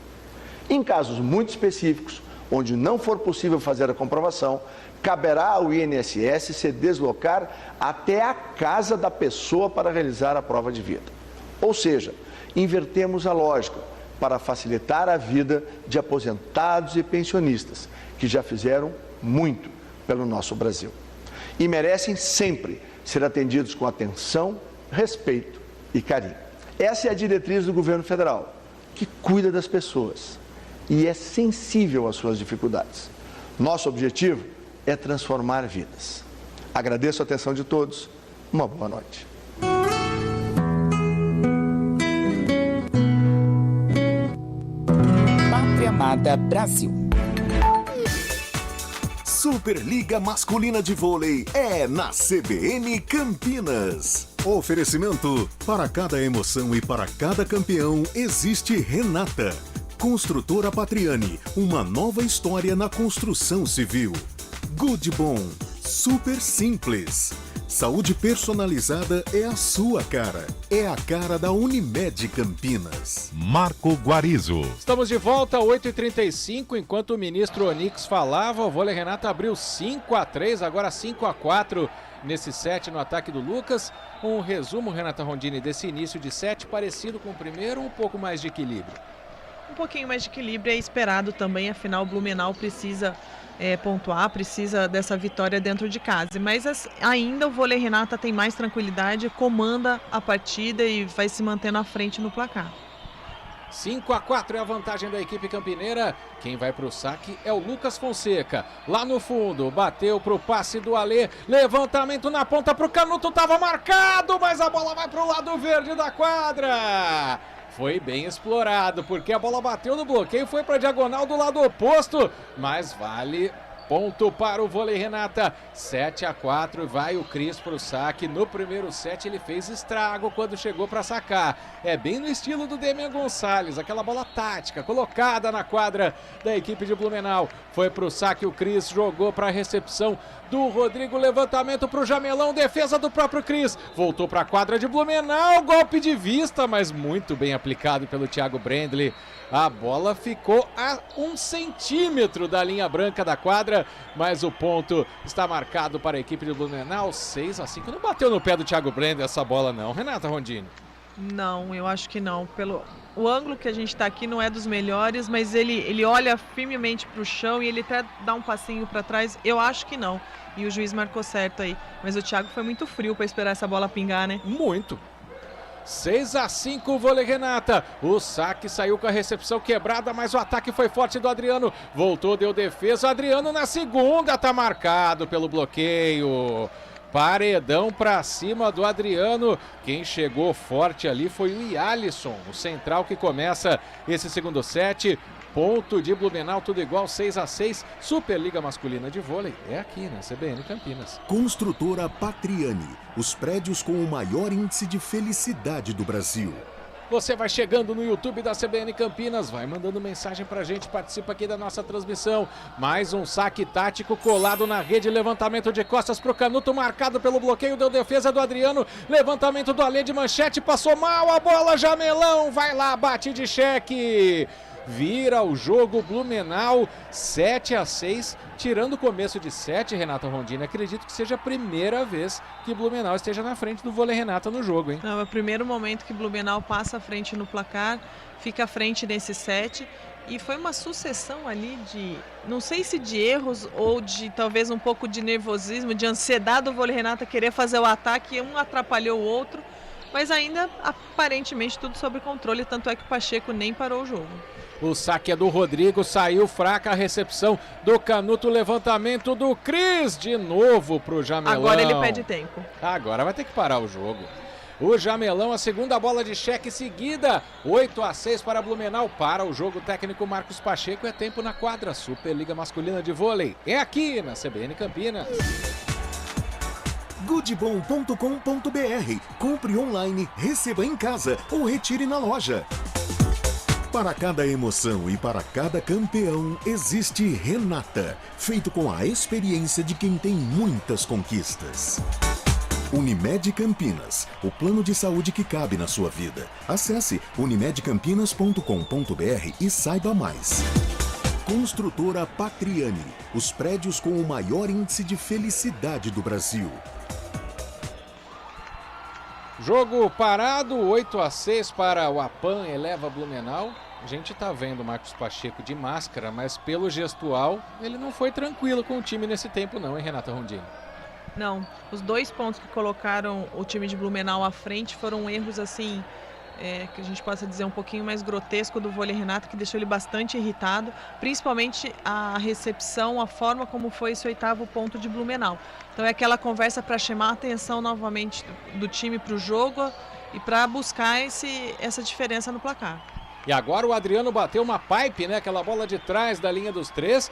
Em casos muito específicos, onde não for possível fazer a comprovação, caberá ao INSS se deslocar até a casa da pessoa para realizar a prova de vida. Ou seja, invertemos a lógica para facilitar a vida de aposentados e pensionistas, que já fizeram muito pelo nosso Brasil. E merecem sempre ser atendidos com atenção, respeito e carinho. Essa é a diretriz do governo federal, que cuida das pessoas e é sensível às suas dificuldades. Nosso objetivo é transformar vidas. Agradeço a atenção de todos. Uma boa noite. Pátria Amada Brasil. Superliga Masculina de Vôlei é na CBN Campinas. Oferecimento: para cada emoção e para cada campeão existe Renata. Construtora Patriani, uma nova história na construção civil. Good Bom, super simples. Saúde personalizada é a sua cara. É a cara da Unimed Campinas. Marco Guarizo. Estamos de volta, 8h35. Enquanto o ministro Onix falava, o Vôlei Renata abriu 5-3, agora 5-4 nesse set no ataque do Lucas. Um resumo, Renata Rondini, desse início de set, parecido com o primeiro, um pouco mais de equilíbrio. Um pouquinho mais de equilíbrio é esperado também, afinal o Blumenau precisa pontuar, precisa dessa vitória dentro de casa. Mas ainda o Vôlei Renata tem mais tranquilidade, comanda a partida e vai se mantendo à frente no placar. 5-4 é a vantagem da equipe campineira. Quem vai para o saque é o Lucas Fonseca. Lá no fundo, bateu para o passe do Alê. Levantamento na ponta para o Canuto, estava marcado, mas a bola vai para o lado verde da quadra. Foi bem explorado, porque a bola bateu no bloqueio, foi para a diagonal do lado oposto, mas vale ponto para o Vôlei Renata. 7-4, vai o Cris para o saque. No primeiro set ele fez estrago quando chegou para sacar. É bem no estilo do Demian Gonçalves, aquela bola tática colocada na quadra da equipe de Blumenau. Foi para o saque o Cris, jogou para a recepção do Rodrigo, levantamento para o Jamelão, defesa do próprio Cris. Voltou para a quadra de Blumenau, golpe de vista, mas muito bem aplicado pelo Thiago Brendley. A bola ficou a 1 centímetro da linha branca da quadra, mas o ponto está marcado para a equipe de Blumenau, 6-5. Não bateu no pé do Thiago Brendley essa bola não, Renata Rondini? Não, eu acho que não. O ângulo que a gente está aqui não é dos melhores, mas ele olha firmemente para o chão e ele até dá um passinho para trás. Eu acho que não. E o juiz marcou certo aí. Mas o Thiago foi muito frio para esperar essa bola pingar, né? Muito. 6-5 o Vôlei Renata. O saque saiu com a recepção quebrada, mas o ataque foi forte do Adriano. Voltou, deu defesa. Adriano na segunda, tá marcado pelo bloqueio. Paredão para cima do Adriano. Quem chegou forte ali foi o Yalisson, o central que começa esse segundo set. Ponto de Blumenau, tudo igual, 6-6. Superliga Masculina de Vôlei é aqui na CBN Campinas. Construtora Patriani, os prédios com o maior índice de felicidade do Brasil. Você vai chegando no YouTube da CBN Campinas, vai mandando mensagem pra gente, participa aqui da nossa transmissão. Mais um saque tático colado na rede, levantamento de costas pro Canuto, marcado pelo bloqueio, deu defesa do Adriano, levantamento do Alê de manchete, passou mal a bola, Jamelão, vai lá, bate de cheque. Vira o jogo Blumenau, 7-6, tirando o começo de 7, Renata Rondini. Acredito que seja a primeira vez que Blumenau esteja na frente do Vôlei Renata no jogo, hein? Não, é o primeiro momento que Blumenau passa à frente no placar, fica à frente nesse set. E foi uma sucessão ali de, não sei se de erros ou de talvez um pouco de nervosismo, de ansiedade do Vôlei Renata querer fazer o ataque, um atrapalhou o outro. Mas ainda, aparentemente, tudo sob controle, tanto é que o Pacheco nem parou o jogo. O saque é do Rodrigo, saiu fraca a recepção do Canuto, levantamento do Cris, de novo pro Jamelão. Agora ele pede tempo. Agora vai ter que parar o jogo. O Jamelão, a segunda bola de cheque seguida, 8-6 para Blumenau, para o jogo técnico Marcos Pacheco, é tempo na quadra, Superliga Masculina de Vôlei, é aqui na CBN Campinas. Goodbom.com.br. Compre online, receba em casa ou retire na loja. Para cada emoção e para cada campeão existe Renata, feito com a experiência de quem tem muitas conquistas. Unimed Campinas, o plano de saúde que cabe na sua vida. Acesse unimedcampinas.com.br e saiba mais. Construtora Patriani, os prédios com o maior índice de felicidade do Brasil. Jogo parado, 8-6 para o Apan, eleva Blumenau. A gente tá vendo o Marcos Pacheco de máscara, mas pelo gestual ele não foi tranquilo com o time nesse tempo não, hein, Renata Rondini? Não, os 2 pontos que colocaram o time de Blumenau à frente foram erros assim que a gente possa dizer um pouquinho mais grotesco do vôlei Renata, que deixou ele bastante irritado, principalmente a recepção, a forma como foi esse 8º ponto de Blumenau. Então é aquela conversa para chamar a atenção novamente do time para o jogo e para buscar essa diferença no placar. E agora o Adriano bateu uma pipe, né? Aquela bola de trás da linha dos 3.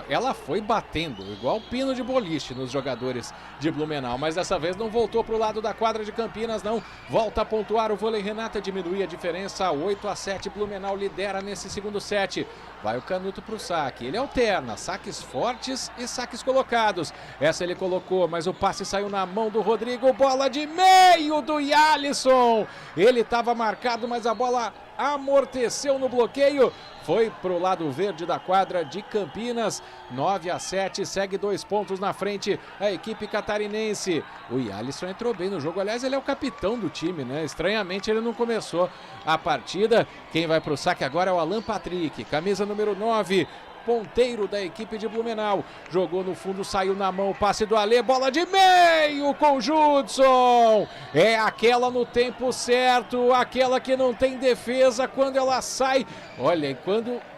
Ela foi batendo, igual pino de boliche nos jogadores de Blumenau. Mas dessa vez não voltou para o lado da quadra de Campinas, não. Volta a pontuar o vôlei Renata, diminui a diferença 8-7. Blumenau lidera nesse segundo set. Vai o Canuto para o saque. Ele alterna saques fortes e saques colocados. Essa ele colocou, mas o passe saiu na mão do Rodrigo. Bola de meio do Yalisson. Ele estava marcado, mas a bola amorteceu no bloqueio. Foi pro lado verde da quadra de Campinas. 9-7, segue 2 pontos na frente a equipe catarinense. O Yalisson entrou bem no jogo. Aliás, ele é o capitão do time, né? Estranhamente ele não começou a partida. Quem vai pro saque agora é o Alan Patrick, camisa número 9. Ponteiro da equipe de Blumenau, jogou no fundo, saiu na mão, passe do Alê, bola de meio com o Judson, é aquela no tempo certo, aquela que não tem defesa quando ela sai, olha,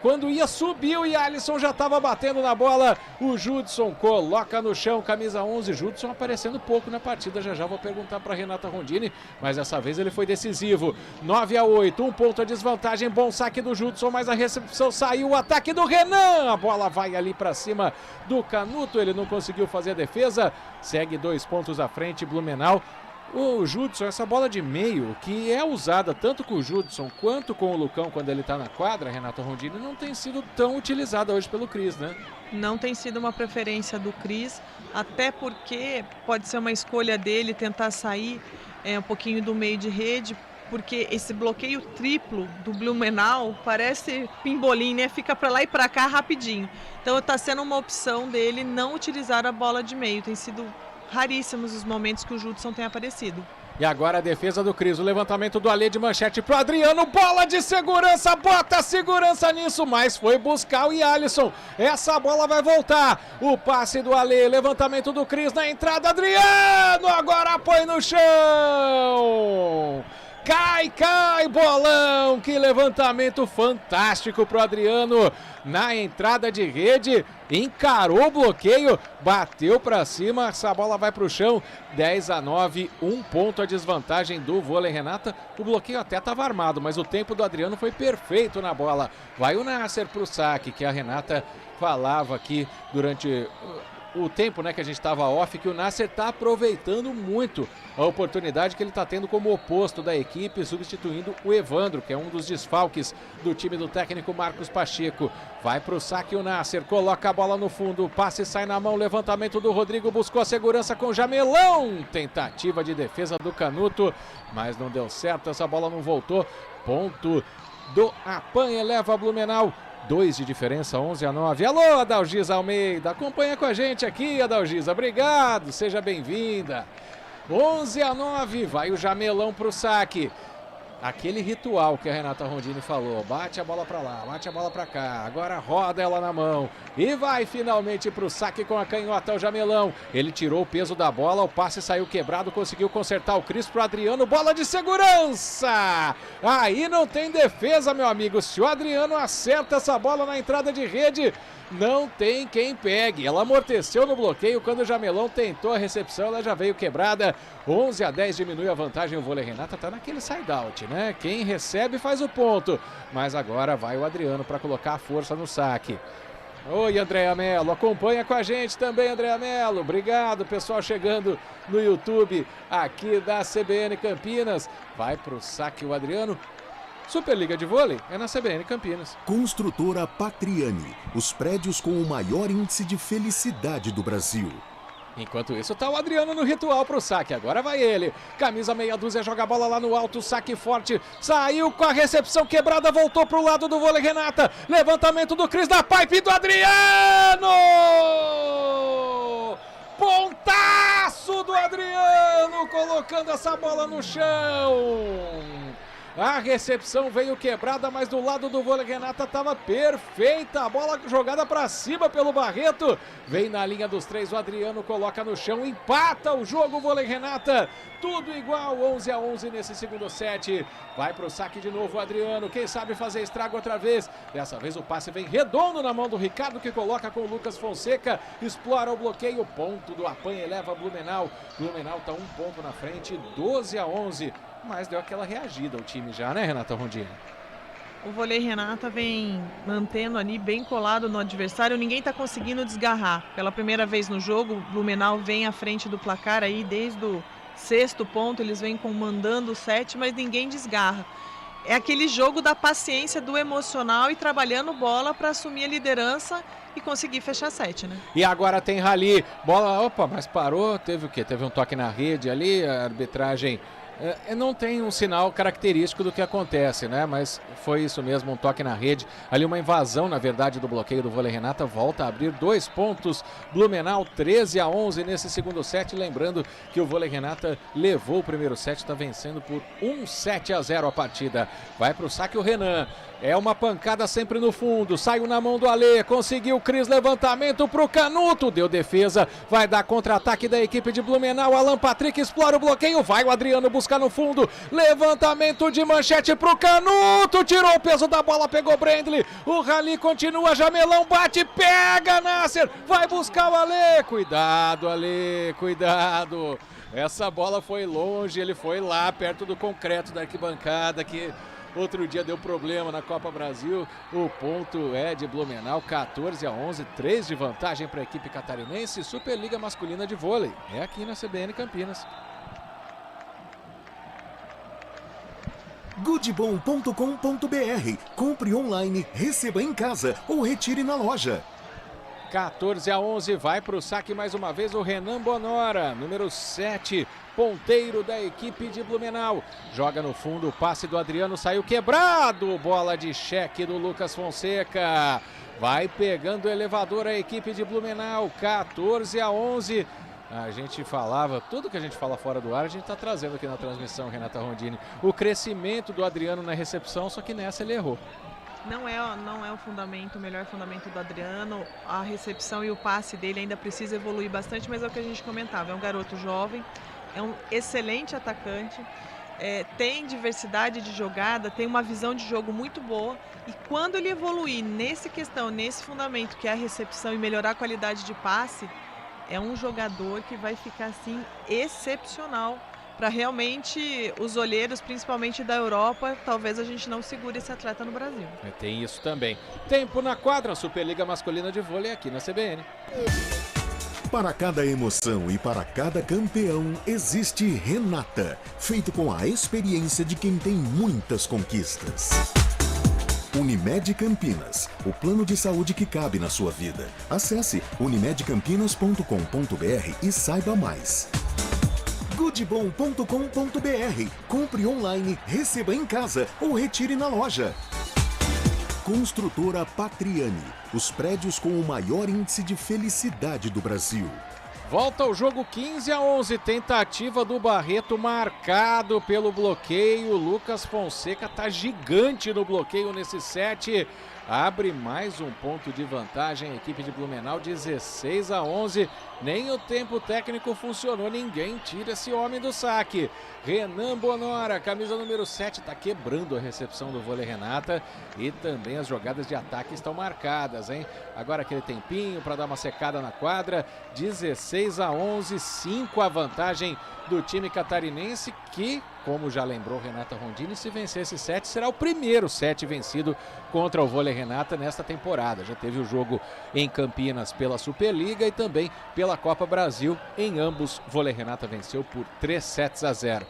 quando ia subir o Yalisson já estava batendo na bola, o Judson coloca no chão, camisa 11, Judson aparecendo pouco na partida, já vou perguntar para Renata Rondini, mas dessa vez ele foi decisivo, 9-8, 1 ponto a desvantagem, bom saque do Judson, mas a recepção saiu, o ataque do Renan, a bola vai ali para cima do Canuto, ele não conseguiu fazer a defesa, segue 2 pontos à frente, Blumenau. O Judson, essa bola de meio, que é usada tanto com o Judson quanto com o Lucão quando ele está na quadra, Renata Rondini, não tem sido tão utilizada hoje pelo Cris, né? Não tem sido uma preferência do Cris, até porque pode ser uma escolha dele tentar sair um pouquinho do meio de rede, porque esse bloqueio triplo do Blumenau parece pimbolim, né? Fica para lá e para cá rapidinho. Então está sendo uma opção dele não utilizar a bola de meio. Tem sido raríssimos os momentos que o Judson tem aparecido. E agora a defesa do Cris, o levantamento do Alê de manchete pro Adriano, bola de segurança, bota segurança nisso, mas foi buscar o Yalisson, essa bola vai voltar, o passe do Alê, levantamento do Cris na entrada, Adriano, agora põe no chão! Cai, bolão, que levantamento fantástico pro Adriano, na entrada de rede, encarou o bloqueio, bateu para cima, essa bola vai pro chão, 10-9, 1 ponto a desvantagem do vôlei Renata, o bloqueio até estava armado, mas o tempo do Adriano foi perfeito na bola, vai o Nasser pro saque, que a Renata falava aqui durante o tempo, né, que a gente estava off, que o Nasser está aproveitando muito a oportunidade que ele está tendo como oposto da equipe, substituindo o Evandro, que é um dos desfalques do time do técnico Marcos Pacheco. Vai para o saque o Nasser, coloca a bola no fundo, o passe sai na mão, levantamento do Rodrigo, buscou a segurança com o Jamelão, tentativa de defesa do Canuto, mas não deu certo, essa bola não voltou, ponto do Apan, eleva a Blumenau. 2 de diferença, 11-9. Alô, Adalgisa Almeida, acompanha com a gente aqui, Adalgisa, obrigado, seja bem-vinda. 11-9, vai o Jamelão pro saque. Aquele ritual que a Renata Rondini falou, bate a bola pra lá, bate a bola pra cá, agora roda ela na mão e vai finalmente pro saque com a canhota o Jamelão. Ele tirou o peso da bola, o passe saiu quebrado, conseguiu consertar o Cris pro Adriano, bola de segurança! Aí não tem defesa, meu amigo, se o Adriano acerta essa bola na entrada de rede, não tem quem pegue. Ela amorteceu no bloqueio quando o Jamelão tentou a recepção, ela já veio quebrada. 11-10 diminui a vantagem, o vôlei Renata tá naquele side-out, né? Quem recebe faz o ponto, mas agora vai o Adriano para colocar a força no saque. Oi, Andréa Mello, acompanha com a gente também, Andréa Mello, obrigado, pessoal chegando no YouTube aqui da CBN Campinas. Vai pro saque o Adriano. Superliga de Vôlei é na CBN Campinas. Construtora Patriani, os prédios com o maior índice de felicidade do Brasil. Enquanto isso, tá o Adriano no ritual pro saque. Agora vai ele. Camisa meia dúzia, joga a bola lá no alto, saque forte. Saiu com a recepção quebrada, voltou pro lado do vôlei Renata. Levantamento do Cris da pipe do Adriano! Pontaço do Adriano, colocando essa bola no chão. A recepção veio quebrada, mas do lado do vôlei Renata estava perfeita. A bola jogada para cima pelo Barreto. Vem na linha dos 3, o Adriano coloca no chão, empata o jogo, vôlei Renata. Tudo igual, 11-11 nesse segundo set. Vai pro saque de novo o Adriano, quem sabe fazer estrago outra vez. Dessa vez o passe vem redondo na mão do Ricardo, que coloca com o Lucas Fonseca. Explora o bloqueio, ponto do apanha, eleva Blumenau. Blumenau tá 1 ponto na frente, 12-11. Mas deu aquela reagida o time já, né, Renata Rondini? O vôlei Renata vem mantendo ali bem colado no adversário, ninguém está conseguindo desgarrar. Pela primeira vez no jogo, o Blumenau vem à frente do placar aí desde o 6º ponto, eles vêm comandando o set, mas ninguém desgarra. É aquele jogo da paciência, do emocional e trabalhando bola para assumir a liderança e conseguir fechar set, né? E agora tem rally, bola, opa, mas parou, teve o quê? Teve um toque na rede ali, a arbitragem... não tem um sinal característico do que acontece, né? Mas foi isso mesmo, um toque na rede. Ali uma invasão, na verdade, do bloqueio do vôlei Renata. Volta a abrir 2 pontos. Blumenau 13-11 nesse segundo set. Lembrando que o vôlei Renata levou o primeiro set, está vencendo por 7-0 a partida. Vai para o saque o Renan. É uma pancada sempre no fundo, saiu na mão do Alê, conseguiu o Cris, levantamento pro Canuto, deu defesa, vai dar contra-ataque da equipe de Blumenau, Alan Patrick explora o bloqueio, vai o Adriano buscar no fundo, levantamento de manchete pro Canuto, tirou o peso da bola, pegou Brendley, o rally continua, Jamelão bate, pega Nasser, vai buscar o Alê, cuidado Alê, cuidado, essa bola foi longe, ele foi lá perto do concreto da arquibancada que... Outro dia deu problema na Copa Brasil. O ponto é de Blumenau, 14-11, 3 de vantagem para a equipe catarinense. Superliga Masculina de Vôlei. É aqui na CBN Campinas. Goodbom.com.br. Compre online, receba em casa ou retire na loja. 14-11, vai para o saque mais uma vez o Renan Bonora, número 7, ponteiro da equipe de Blumenau. Joga no fundo, o passe do Adriano saiu quebrado, bola de cheque do Lucas Fonseca. Vai pegando o elevador a equipe de Blumenau, 14-11. A gente falava, tudo que a gente fala fora do ar, a gente está trazendo aqui na transmissão, Renata Rondini. O crescimento do Adriano na recepção, só que nessa ele errou. Não é o fundamento, o melhor fundamento do Adriano, a recepção e o passe dele ainda precisa evoluir bastante, mas é o que a gente comentava, é um garoto jovem, é um excelente atacante, tem diversidade de jogada, tem uma visão de jogo muito boa e quando ele evoluir nesse fundamento que é a recepção e melhorar a qualidade de passe, é um jogador que vai ficar assim excepcional. Para realmente os olheiros, principalmente da Europa, talvez a gente não segure esse atleta no Brasil. Tem isso também. Tempo na quadra, Superliga Masculina de Vôlei aqui na CBN. Para cada emoção e para cada campeão, existe Renata, feito com a experiência de quem tem muitas conquistas. Unimed Campinas, o plano de saúde que cabe na sua vida. Acesse unimedcampinas.com.br e saiba mais. Goodbom.com.br. Compre online, receba em casa ou retire na loja. Construtora Patriani, os prédios com o maior índice de felicidade do Brasil. Volta ao jogo 15-11, tentativa do Barreto marcado pelo bloqueio. Lucas Fonseca tá gigante no bloqueio nesse set. Abre mais um ponto de vantagem a equipe de Blumenau, 16-11. Nem o tempo técnico funcionou, ninguém tira esse homem do saque. Renan Bonora, camisa número 7, está quebrando a recepção do vôlei Renata. E também as jogadas de ataque estão marcadas, hein? Agora aquele tempinho para dar uma secada na quadra. 16-11, 5 a vantagem do time catarinense que, como já lembrou Renata Rondini, se vencer esse set, será o primeiro set vencido contra o vôlei Renata nesta temporada. Já teve o jogo em Campinas pela Superliga e também pela Copa Brasil. Em ambos, vôlei Renata venceu por 3-0.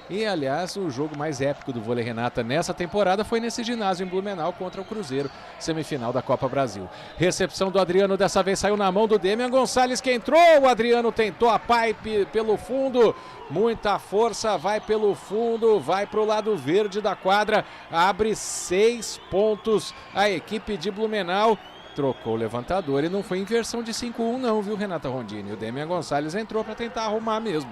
E, aliás, o jogo mais épico do vôlei Renata nessa temporada foi nesse ginásio em Blumenau contra o Cruzeiro, semifinal da Copa Brasil. Recepção do Adriano, dessa vez saiu na mão do Demian Gonçalves, que entrou. O Adriano tentou a pipe pelo fundo. Muita força, vai pelo fundo, vai para o lado verde da quadra. Abre 6 pontos a equipe de Blumenau. Trocou o levantador e não foi inversão de 5-1 não, viu, Renata Rondini? O Demian Gonçalves entrou para tentar arrumar mesmo.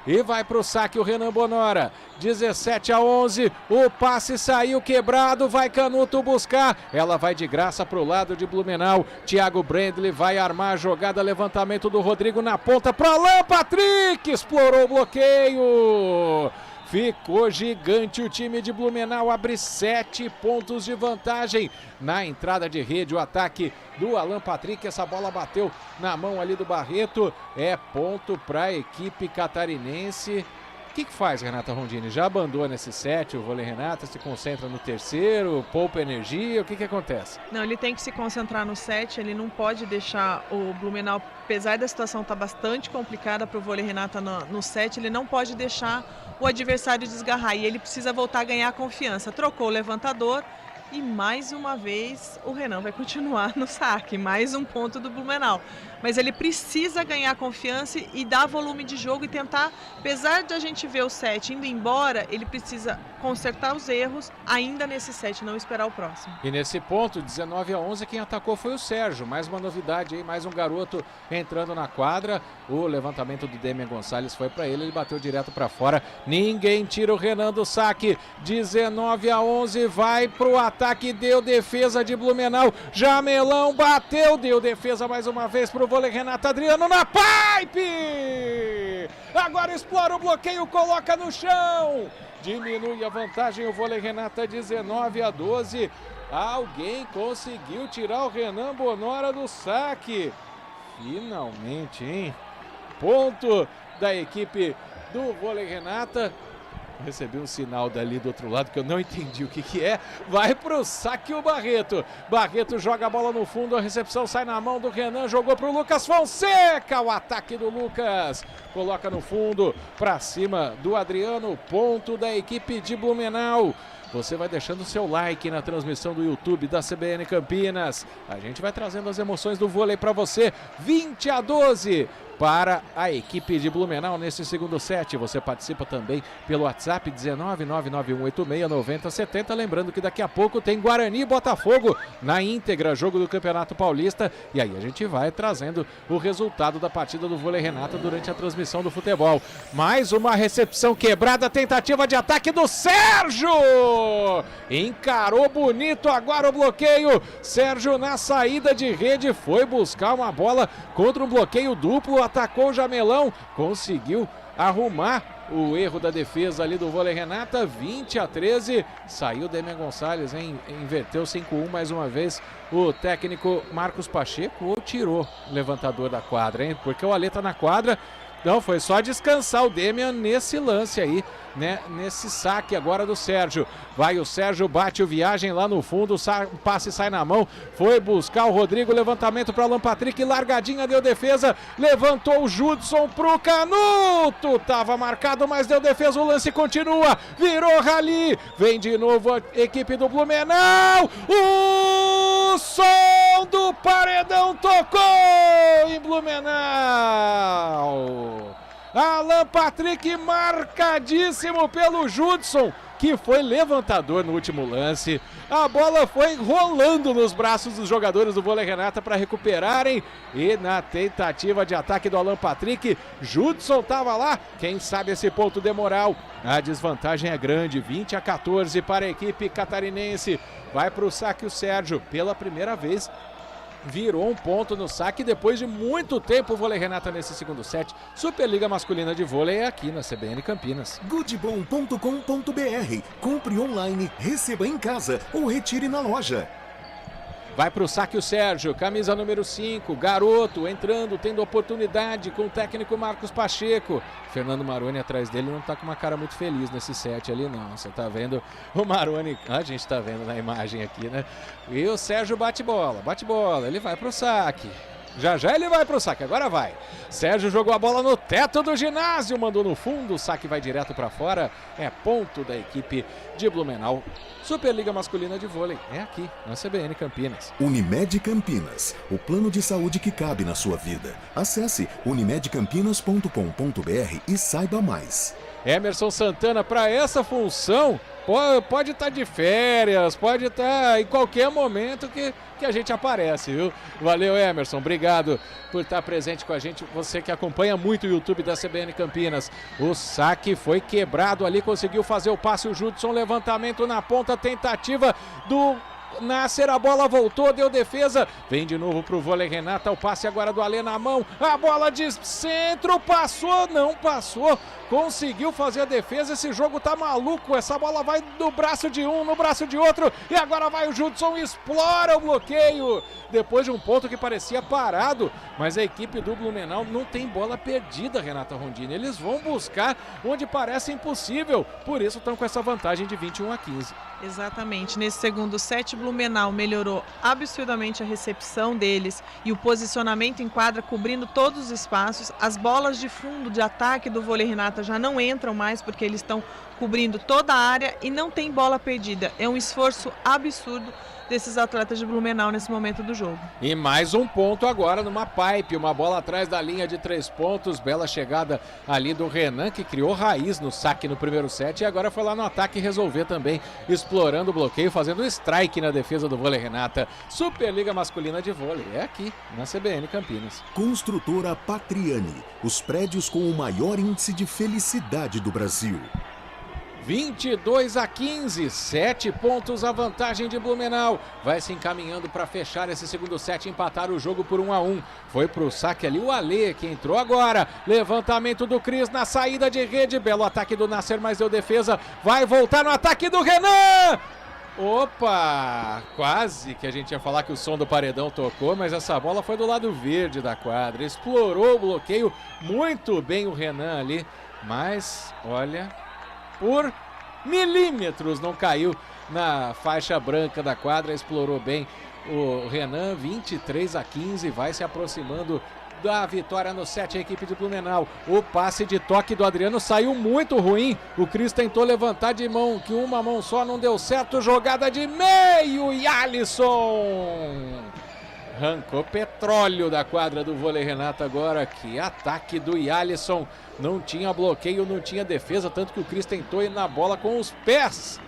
E vai para o saque o Renan Bonora. 17-11. O passe saiu quebrado. Vai Canuto buscar. Ela vai de graça para o lado de Blumenau. Thiago Brendley vai armar a jogada. Levantamento do Rodrigo na ponta para Alan Patrick. Explorou o bloqueio. Ficou gigante o time de Blumenau, abre 7 pontos de vantagem na entrada de rede. O ataque do Alan Patrick, essa bola bateu na mão ali do Barreto. É ponto para a equipe catarinense. O que faz, Renata Rondini? Já abandona esse set, o Vôlei Renata, se concentra no terceiro, poupa energia, o que acontece? Não, ele tem que se concentrar no set, ele não pode deixar o Blumenau, apesar da situação estar bastante complicada para o Vôlei Renata no set, ele não pode deixar o adversário desgarrar e ele precisa voltar a ganhar confiança. Trocou o levantador e mais uma vez o Renan vai continuar no saque, mais um ponto do Blumenau. Mas ele precisa ganhar confiança e dar volume de jogo e tentar, apesar de a gente ver o set indo embora, ele precisa consertar os erros ainda nesse set, não esperar o próximo. E nesse ponto, 19-11, quem atacou foi o Sérgio. Mais uma novidade aí, mais um garoto entrando na quadra. O levantamento do Demian Gonçalves foi para ele bateu direto para fora. Ninguém tira o Renan do saque. 19-11, vai pro ataque, deu defesa de Blumenau. Jamelão bateu, deu defesa mais uma vez pro Vôlei Renata. Adriano na pipe! Agora explora o bloqueio, coloca no chão. Diminui a vantagem o Vôlei Renata, 19-12. Alguém conseguiu tirar o Renan Bonora do saque. Finalmente, hein? Ponto da equipe do Vôlei Renata. Recebi um sinal dali do outro lado que eu não entendi o que é. Vai pro saque o Barreto. Barreto joga a bola no fundo, a recepção sai na mão do Renan, jogou pro Lucas Fonseca. O ataque do Lucas coloca no fundo, pra cima do Adriano. Ponto da equipe de Blumenau. Você vai deixando o seu like na transmissão do YouTube da CBN Campinas. A gente vai trazendo as emoções do vôlei para você. 20-12 para a equipe de Blumenau nesse segundo set. Você participa também pelo WhatsApp 19991869070. Lembrando que daqui a pouco tem Guarani e Botafogo na íntegra, jogo do Campeonato Paulista. E aí a gente vai trazendo o resultado da partida do Vôlei Renata durante a transmissão do futebol. Mais uma recepção quebrada, tentativa de ataque do Sérgio! Encarou bonito agora o bloqueio. Sérgio na saída de rede foi buscar uma bola contra um bloqueio duplo, atacou o Jamelão, conseguiu arrumar o erro da defesa ali do Vôlei Renata. 20-13, saiu Demian Gonçalves, hein? Inverteu 5-1 mais uma vez o técnico Marcos Pacheco, ou tirou o levantador da quadra, hein? Porque o Alê tá na quadra. Não, foi só descansar o Demian nesse lance aí, né? Nesse saque agora do Sérgio. Vai o Sérgio, bate o Viagem lá no fundo, o passe sai na mão. Foi buscar o Rodrigo, levantamento para Alan Patrick, largadinha, deu defesa. Levantou o Judson pro Canuto. Tava marcado, mas deu defesa, o lance continua. Virou rally, vem de novo a equipe do Blumenau. O som do paredão tocou em Blumenau. Alan Patrick marcadíssimo pelo Judson, que foi levantador no último lance. A bola foi rolando nos braços dos jogadores do Vôlei Renata para recuperarem. E na tentativa de ataque do Alan Patrick, Judson estava lá. Quem sabe esse ponto dê moral. A desvantagem é grande, 20-14 para a equipe catarinense. Vai para o saque o Sérgio, pela primeira vez. Virou um ponto no saque depois de muito tempo o Vôlei Renata nesse segundo set. Superliga Masculina de Vôlei é aqui na CBN Campinas. Goodbom.com.br. Compre online, receba em casa ou retire na loja. Vai para o saque o Sérgio, camisa número 5, garoto, entrando, tendo oportunidade com o técnico Marcos Pacheco. Fernando Maroni atrás dele não tá com uma cara muito feliz nesse set ali não. Você tá vendo o Maroni, a gente tá vendo na imagem aqui, né? E o Sérgio bate bola, ele vai para o saque. Já ele vai pro saque, agora vai. Sérgio jogou a bola no teto do ginásio, mandou no fundo, o saque vai direto para fora. É ponto da equipe de Blumenau. Superliga Masculina de Vôlei é aqui na CBN Campinas. Unimed Campinas, o plano de saúde que cabe na sua vida. Acesse unimedcampinas.com.br e saiba mais. Emerson Santana, para essa função, pode estar de férias, pode estar em qualquer momento que a gente aparece, viu? Valeu, Emerson, obrigado por estar presente com a gente, você que acompanha muito o YouTube da CBN Campinas. O saque foi quebrado ali, conseguiu fazer o passe, o Judson, levantamento na ponta, tentativa do Nasser, a bola voltou, deu defesa, vem de novo pro vôlei Renata, o passe agora do Alê na mão, a bola de centro, passou, não passou, conseguiu fazer a defesa, esse jogo tá maluco, essa bola vai do braço de um, no braço de outro, e agora vai o Judson, explora o bloqueio, depois de um ponto que parecia parado, mas a equipe do Blumenau não tem bola perdida, Renata Rondini, eles vão buscar onde parece impossível, por isso estão com essa vantagem de 21-15. Exatamente, nesse segundo set, Blumenau melhorou absurdamente a recepção deles e o posicionamento em quadra, cobrindo todos os espaços. As bolas de fundo de ataque do vôlei Renata já não entram mais porque eles estão cobrindo toda a área e não tem bola perdida. É um esforço absurdo desses atletas de Blumenau nesse momento do jogo. E mais um ponto agora numa pipe, uma bola atrás da linha de 3 pontos, bela chegada ali do Renan, que criou raiz no saque no primeiro set e agora foi lá no ataque resolver também, explorando o bloqueio, fazendo strike na defesa do vôlei Renata. Superliga Masculina de Vôlei, é aqui na CBN Campinas. Construtora Patriani, os prédios com o maior índice de felicidade do Brasil. 22-15, 7 pontos a vantagem de Blumenau. Vai se encaminhando para fechar esse segundo set, empatar o jogo por 1-1. Foi pro saque ali o Alê, que entrou agora. Levantamento do Cris na saída de rede. Belo ataque do Nasser, mas deu defesa. Vai voltar no ataque do Renan. Opa! Quase que a gente ia falar que o som do paredão tocou, mas essa bola foi do lado verde da quadra. Explorou o bloqueio muito bem o Renan ali, mas olha, por milímetros não caiu na faixa branca da quadra, explorou bem o Renan. 23-15, vai se aproximando da vitória no set a equipe de Blumenau. O passe de toque do Adriano saiu muito ruim, o Cris tentou levantar de mão, que uma mão só não deu certo, jogada de meio e Alisson arrancou petróleo da quadra do vôlei Renata agora. Que ataque do Alisson, não tinha bloqueio, não tinha defesa, tanto que o Cris tentou ir na bola com os pés.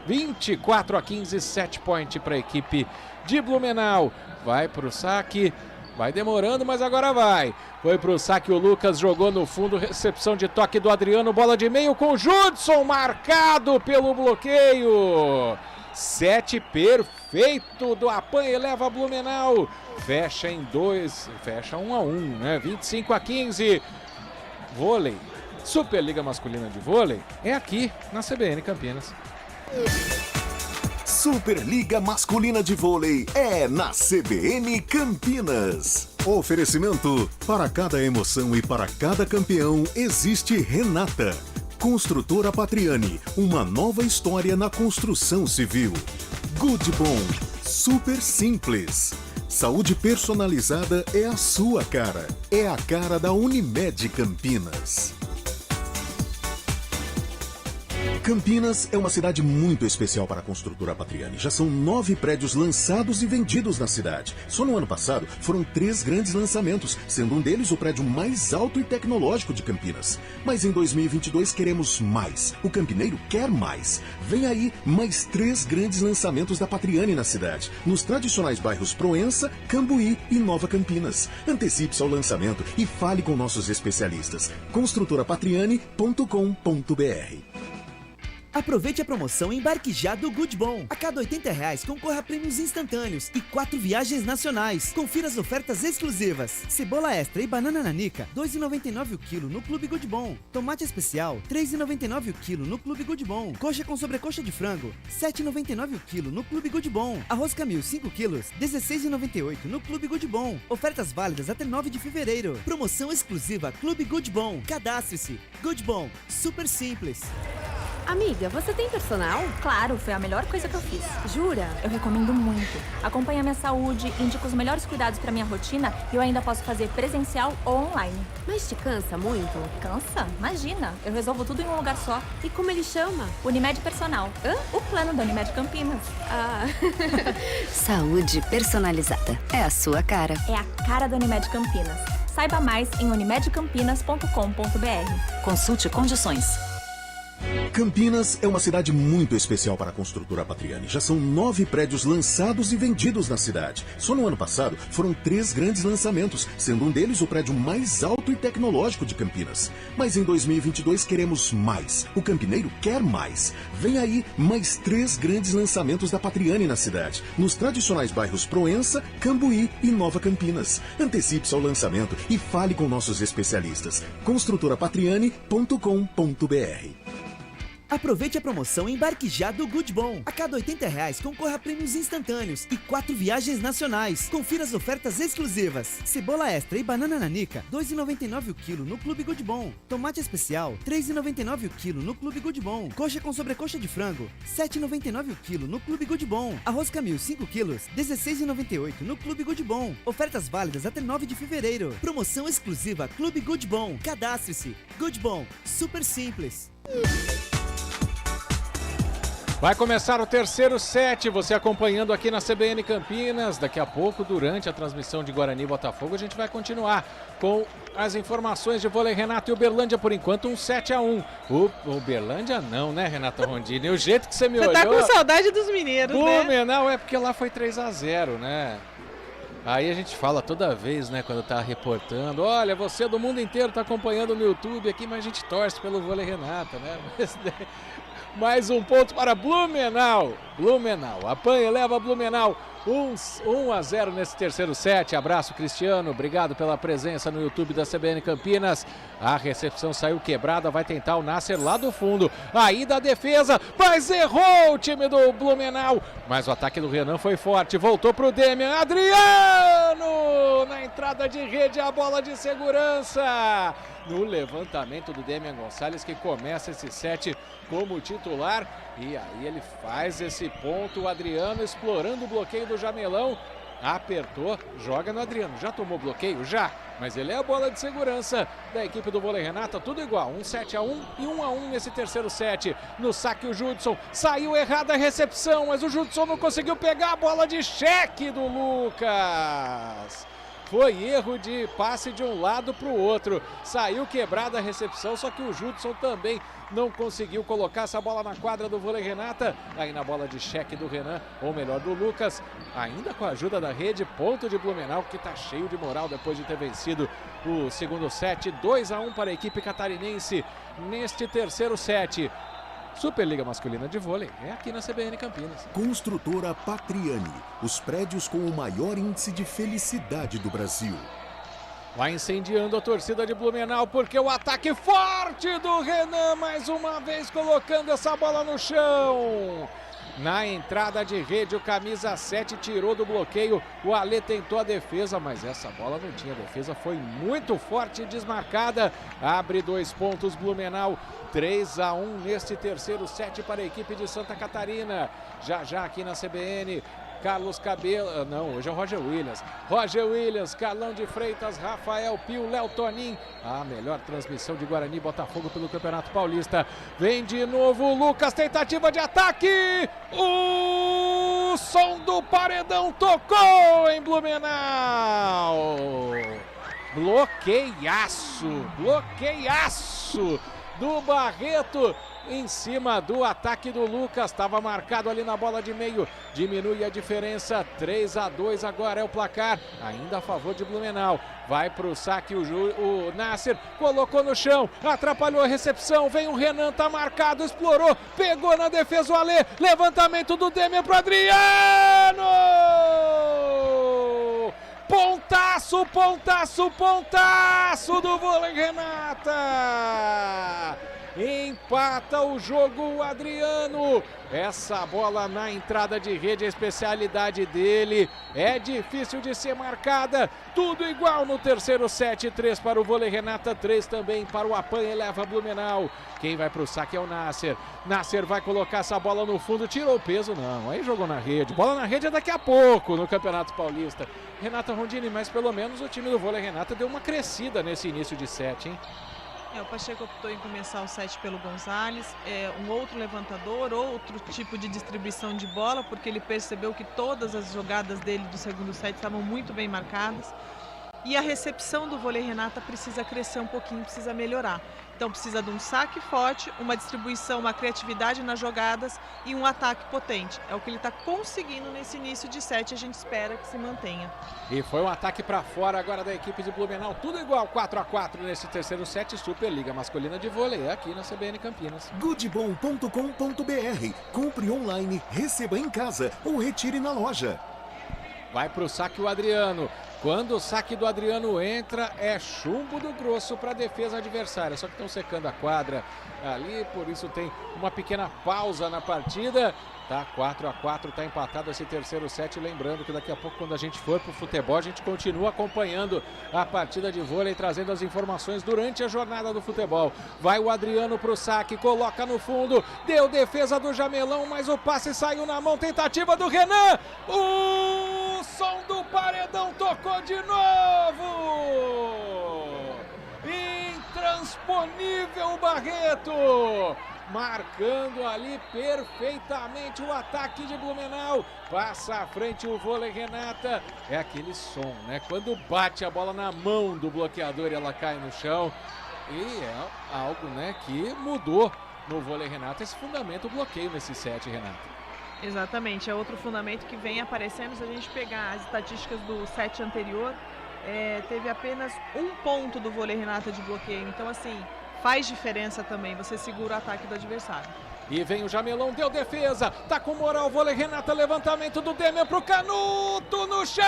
24-15, set point para a equipe de Blumenau. Vai pro saque, vai demorando, mas agora vai. Foi pro saque o Lucas, jogou no fundo, recepção de toque do Adriano, bola de meio com o Judson, marcado pelo bloqueio. Set perfeito do Apan, eleva Blumenau. Fecha em 2, fecha 1-1, né? 25-15. Vôlei, Superliga Masculina de Vôlei, é aqui na CBN Campinas. Superliga Masculina de Vôlei é na CBN Campinas. Oferecimento: para cada emoção e para cada campeão existe Renata. Construtora Patriani, uma nova história na construção civil. Good Bom, super simples. Saúde personalizada é a sua cara. É a cara da Unimed Campinas. Campinas é uma cidade muito especial para a Construtora Patriani. Já são 9 prédios lançados e vendidos na cidade. Só no ano passado foram 3 grandes lançamentos, sendo um deles o prédio mais alto e tecnológico de Campinas. Mas em 2022 queremos mais. O campineiro quer mais. Vem aí mais 3 grandes lançamentos da Patriani na cidade, nos tradicionais bairros Proença, Cambuí e Nova Campinas. Antecipe-se ao lançamento e fale com nossos especialistas. construtorapatriani.com.br. Aproveite a promoção Embarque Já do Good Bom. A cada R$80 concorra a prêmios instantâneos e 4 viagens nacionais. Confira as ofertas exclusivas. Cebola extra e banana nanica, R$ 2,99 o quilo no Clube Good Bom. Tomate especial, R$ 3,99 o quilo no Clube Good Bom. Coxa com sobrecoxa de frango, R$ 7,99 o quilo no Clube Good Bom. Arroz Camil 5 quilos, R$ 16,98 no Clube Good Bom. Ofertas válidas até 9 de fevereiro. Promoção exclusiva Clube Good Bom. Cadastre-se. Good Bom, super simples. Amiga, você tem personal? Claro, foi a melhor coisa que eu fiz. Jura? Eu recomendo muito. Acompanha minha saúde, indica os melhores cuidados pra minha rotina e eu ainda posso fazer presencial ou online. Mas te cansa muito? Cansa? Imagina, eu resolvo tudo em um lugar só. E como ele chama? Unimed Personal. O plano da Unimed Campinas. Ah. Saúde personalizada. É a sua cara. É a cara da Unimed Campinas. Saiba mais em unimedcampinas.com.br. Consulte condições. Campinas é uma cidade muito especial para a construtora Patriani. Já são 9 prédios lançados e vendidos na cidade. Só no ano passado foram 3 grandes lançamentos, sendo um deles o prédio mais alto e tecnológico de Campinas. Mas em 2022 queremos mais. O campineiro quer mais. Vem aí mais 3 grandes lançamentos da Patriani na cidade, nos tradicionais bairros Proença, Cambuí e Nova Campinas. Antecipe-se ao lançamento e fale com nossos especialistas. construtorapatriani.com.br. Aproveite a promoção Embarque Já do Good Bom. A cada R$80 concorra a prêmios instantâneos e 4 viagens nacionais. Confira as ofertas exclusivas. Cebola extra e banana nanica, R$ 2,99 o quilo no Clube Good Bom. Tomate especial, R$ 3,99 o quilo no Clube Good Bom. Coxa com sobrecoxa de frango, R$ 7,99 o quilo no Clube Good Bom. Arroz Camil 5 quilos, R$ 16,98 no Clube Good Bom. Ofertas válidas até 9 de fevereiro. Promoção exclusiva Clube Good Bom. Cadastre-se. Good Bom, super simples. Vai começar o terceiro set, você acompanhando aqui na CBN Campinas. Daqui a pouco, durante a transmissão de Guarani e Botafogo, a gente vai continuar com as informações de vôlei. Renato e Uberlândia, por enquanto, 7-1. O Uberlândia não, né, Renata Rondini? O jeito que você me olhou... Você tá com saudade dos mineiros, né? Não, é porque lá foi 3-0, né? Aí a gente fala toda vez, né, quando tá reportando, olha, você do mundo inteiro tá acompanhando no YouTube aqui, mas a gente torce pelo vôlei Renata, né? Mais um ponto para Blumenau. Blumenau apanha, leva Blumenau 1-0 nesse terceiro set. Abraço, Cristiano. Obrigado pela presença no YouTube da CBN Campinas. A recepção saiu quebrada. Vai tentar o Nasser lá do fundo. Aí da defesa, mas errou o time do Blumenau. Mas o ataque do Renan foi forte. Voltou para o Demian. Adriano! Na entrada de rede, a bola de segurança. No levantamento do Demian Gonçalves, que começa esse set como titular. E aí ele faz esse ponto. O Adriano explorando o bloqueio do Jamelão. Apertou, joga no Adriano. Já tomou bloqueio? Já. Mas ele é a bola de segurança da equipe do vôlei Renata. Tudo igual. 7-1 e 1-1 nesse terceiro set. No saque o Judson. Saiu errada a recepção, mas o Judson não conseguiu pegar a bola de cheque do Lucas. Foi erro de passe de um lado para o outro. Saiu quebrada a recepção, só que o Judson também não conseguiu colocar essa bola na quadra do vôlei Renata. Aí na bola de cheque do Renan, ou melhor, do Lucas. Ainda com a ajuda da rede, ponto de Blumenau, que está cheio de moral depois de ter vencido o segundo set. 2-1 para a equipe catarinense neste terceiro set. Superliga Masculina de Vôlei é aqui na CBN Campinas. Construtora Patriani, os prédios com o maior índice de felicidade do Brasil. Vai incendiando a torcida de Blumenau, porque o ataque forte do Renan, mais uma vez colocando essa bola no chão. Na entrada de rede, o camisa 7 tirou do bloqueio. O Alê tentou a defesa, mas essa bola não tinha defesa. Foi muito forte e desmarcada. Abre 2 pontos Blumenau. 3-1 neste terceiro set para a equipe de Santa Catarina. Já aqui na CBN. Carlos Cabelo, não, hoje é o Roger Williams. Roger Williams, Carlão de Freitas, Rafael Pio, Léo Tonin. A melhor transmissão de Guarani e Botafogo pelo Campeonato Paulista. Vem de novo o Lucas, tentativa de ataque. O som do paredão tocou em Blumenau. Bloqueiaço do Barreto em cima do ataque do Lucas. Estava marcado ali na bola de meio. Diminui a diferença. 3-2 agora é o placar. Ainda a favor de Blumenau. Vai para o saque o Nasser. Colocou no chão. Atrapalhou a recepção. Vem o Renan. Tá marcado. Explorou. Pegou na defesa o Alê. Levantamento do Demian para Adriano. Pontaço do vôlei Renata. Empata o jogo o Adriano. Essa bola na entrada de rede, a especialidade dele. É difícil de ser marcada. Tudo igual no terceiro set. 3 para o vôlei Renata, 3 também para o Apanha. Leva Blumenau. Quem vai para o saque é o Nasser. Nasser vai colocar essa bola no fundo. Tirou o peso, não. Aí jogou na rede. Bola na rede é daqui a pouco no Campeonato Paulista. Renata Rondini, mas pelo menos o time do vôlei Renata deu uma crescida nesse início de set, hein? O Pacheco optou em começar o set pelo Gonzalez, um outro levantador, outro tipo de distribuição de bola, porque ele percebeu que todas as jogadas dele do segundo set estavam muito bem marcadas. E a recepção do vôlei Renata precisa crescer um pouquinho, precisa melhorar. Então precisa de um saque forte, uma distribuição, uma criatividade nas jogadas e um ataque potente. É o que ele está conseguindo nesse início de set, a gente espera que se mantenha. E foi um ataque para fora agora da equipe de Blumenau, tudo igual, 4-4 nesse terceiro set, Superliga Masculina de Vôlei, aqui na CBN Campinas. Goodbom.com.br. Compre online, receba em casa ou retire na loja. Vai para o saque o Adriano. Quando o saque do Adriano entra, é chumbo do grosso para a defesa adversária. Só que estão secando a quadra ali, por isso tem uma pequena pausa na partida. Tá 4-4, tá empatado esse terceiro set. Lembrando que daqui a pouco, quando a gente for pro futebol, a gente continua acompanhando a partida de vôlei, trazendo as informações durante a jornada do futebol. Vai o Adriano pro saque, coloca no fundo, deu defesa do Jamelão, mas o passe saiu na mão, tentativa do Renan. O som do paredão tocou de novo. Intransponível o Barreto. Marcando ali perfeitamente o ataque de Blumenau. Passa à frente o vôlei Renata. É aquele som, né? Quando bate a bola na mão do bloqueador e ela cai no chão. E é algo, né, que mudou no vôlei Renata. Esse fundamento, o bloqueio nesse set, Renata. Exatamente, é outro fundamento que vem aparecendo. Se a gente pegar as estatísticas do set anterior, teve apenas um ponto do vôlei Renata de bloqueio. Então, assim, faz diferença também, você segura o ataque do adversário. E vem o Jamelão, deu defesa, tá com moral o vôlei Renata, levantamento do Demian pro Canuto no chão!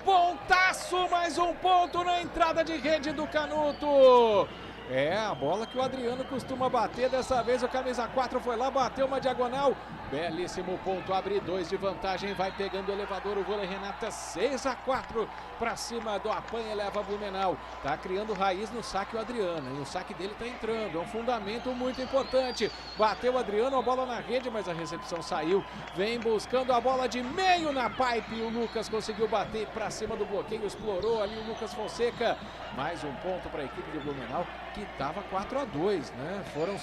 Pontaço, mais um ponto na entrada de rede do Canuto. É a bola que o Adriano costuma bater, dessa vez o camisa 4 foi lá, bateu uma diagonal. Belíssimo ponto, abre 2 de vantagem, vai pegando o elevador o vôlei Renata, 6-4 para cima do apanha, leva Blumenau. Tá criando raiz no saque o Adriano, e o saque dele tá entrando, é um fundamento muito importante. Bateu o Adriano, a bola na rede, mas a recepção saiu. Vem buscando a bola de meio na pipe, o Lucas conseguiu bater para cima do bloqueio, explorou ali o Lucas Fonseca. Mais um ponto para a equipe de Blumenau, que estava 4-2, né? Foram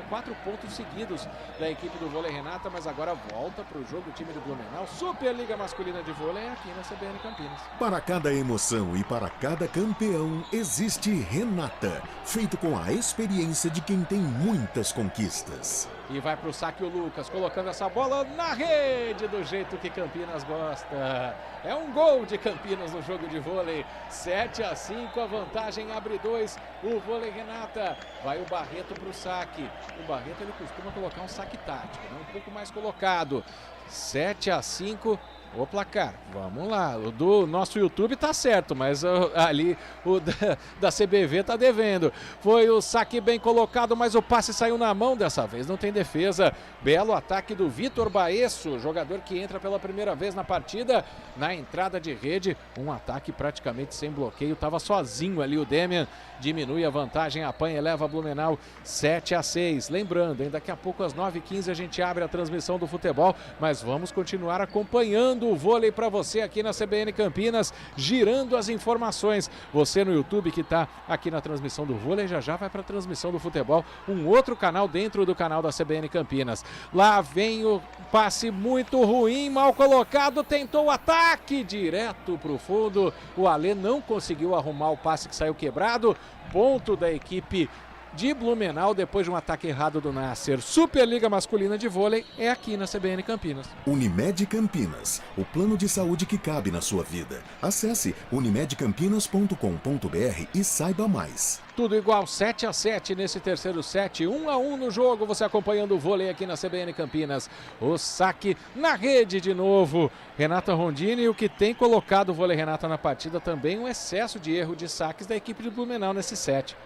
4 pontos seguidos da equipe do vôlei Renata, mas agora volta para o jogo o time do Blumenau. Superliga Masculina de Vôlei aqui na CBN Campinas. Para cada emoção e para cada campeão, existe Renata, feito com a experiência de quem tem muitas conquistas. E vai para o saque o Lucas, colocando essa bola na rede do jeito que Campinas gosta. É um gol de Campinas no jogo de vôlei. 7-5, a vantagem abre 2. O vôlei Renata. Vai o Barreto para o saque. O Barreto, ele costuma colocar um saque tático, né? Um pouco mais colocado. 7-5. O placar, vamos lá, o do nosso YouTube tá certo, mas ali o da CBV tá devendo. Foi o saque bem colocado, mas o passe saiu na mão dessa vez, não tem defesa. Belo ataque do Vitor Baesso, jogador que entra pela primeira vez na partida, na entrada de rede, um ataque praticamente sem bloqueio, tava sozinho ali o Demian, diminui a vantagem, apanha e leva a Blumenau 7-6. Lembrando, hein, daqui a pouco às 9h15 a gente abre a transmissão do futebol, mas vamos continuar acompanhando o vôlei para você aqui na CBN Campinas, girando as informações. Você no YouTube que está aqui na transmissão do vôlei, já vai para a transmissão do futebol, um outro canal dentro do canal da CBN Campinas. Lá vem o passe muito ruim, mal colocado, tentou o ataque direto para o fundo. O Alê não conseguiu arrumar o passe que saiu quebrado. Ponto da equipe de Blumenau depois de um ataque errado do Nasser. Superliga Masculina de Vôlei é aqui na CBN Campinas. Unimed Campinas, o plano de saúde que cabe na sua vida. Acesse unimedcampinas.com.br e saiba mais. Tudo igual, 7-7 nesse terceiro set, 1-1 no jogo, você acompanhando o vôlei aqui na CBN Campinas. O saque na rede de novo, Renata Rondini, o que tem colocado o vôlei Renata na partida também um excesso de erro de saques da equipe de Blumenau nesse set.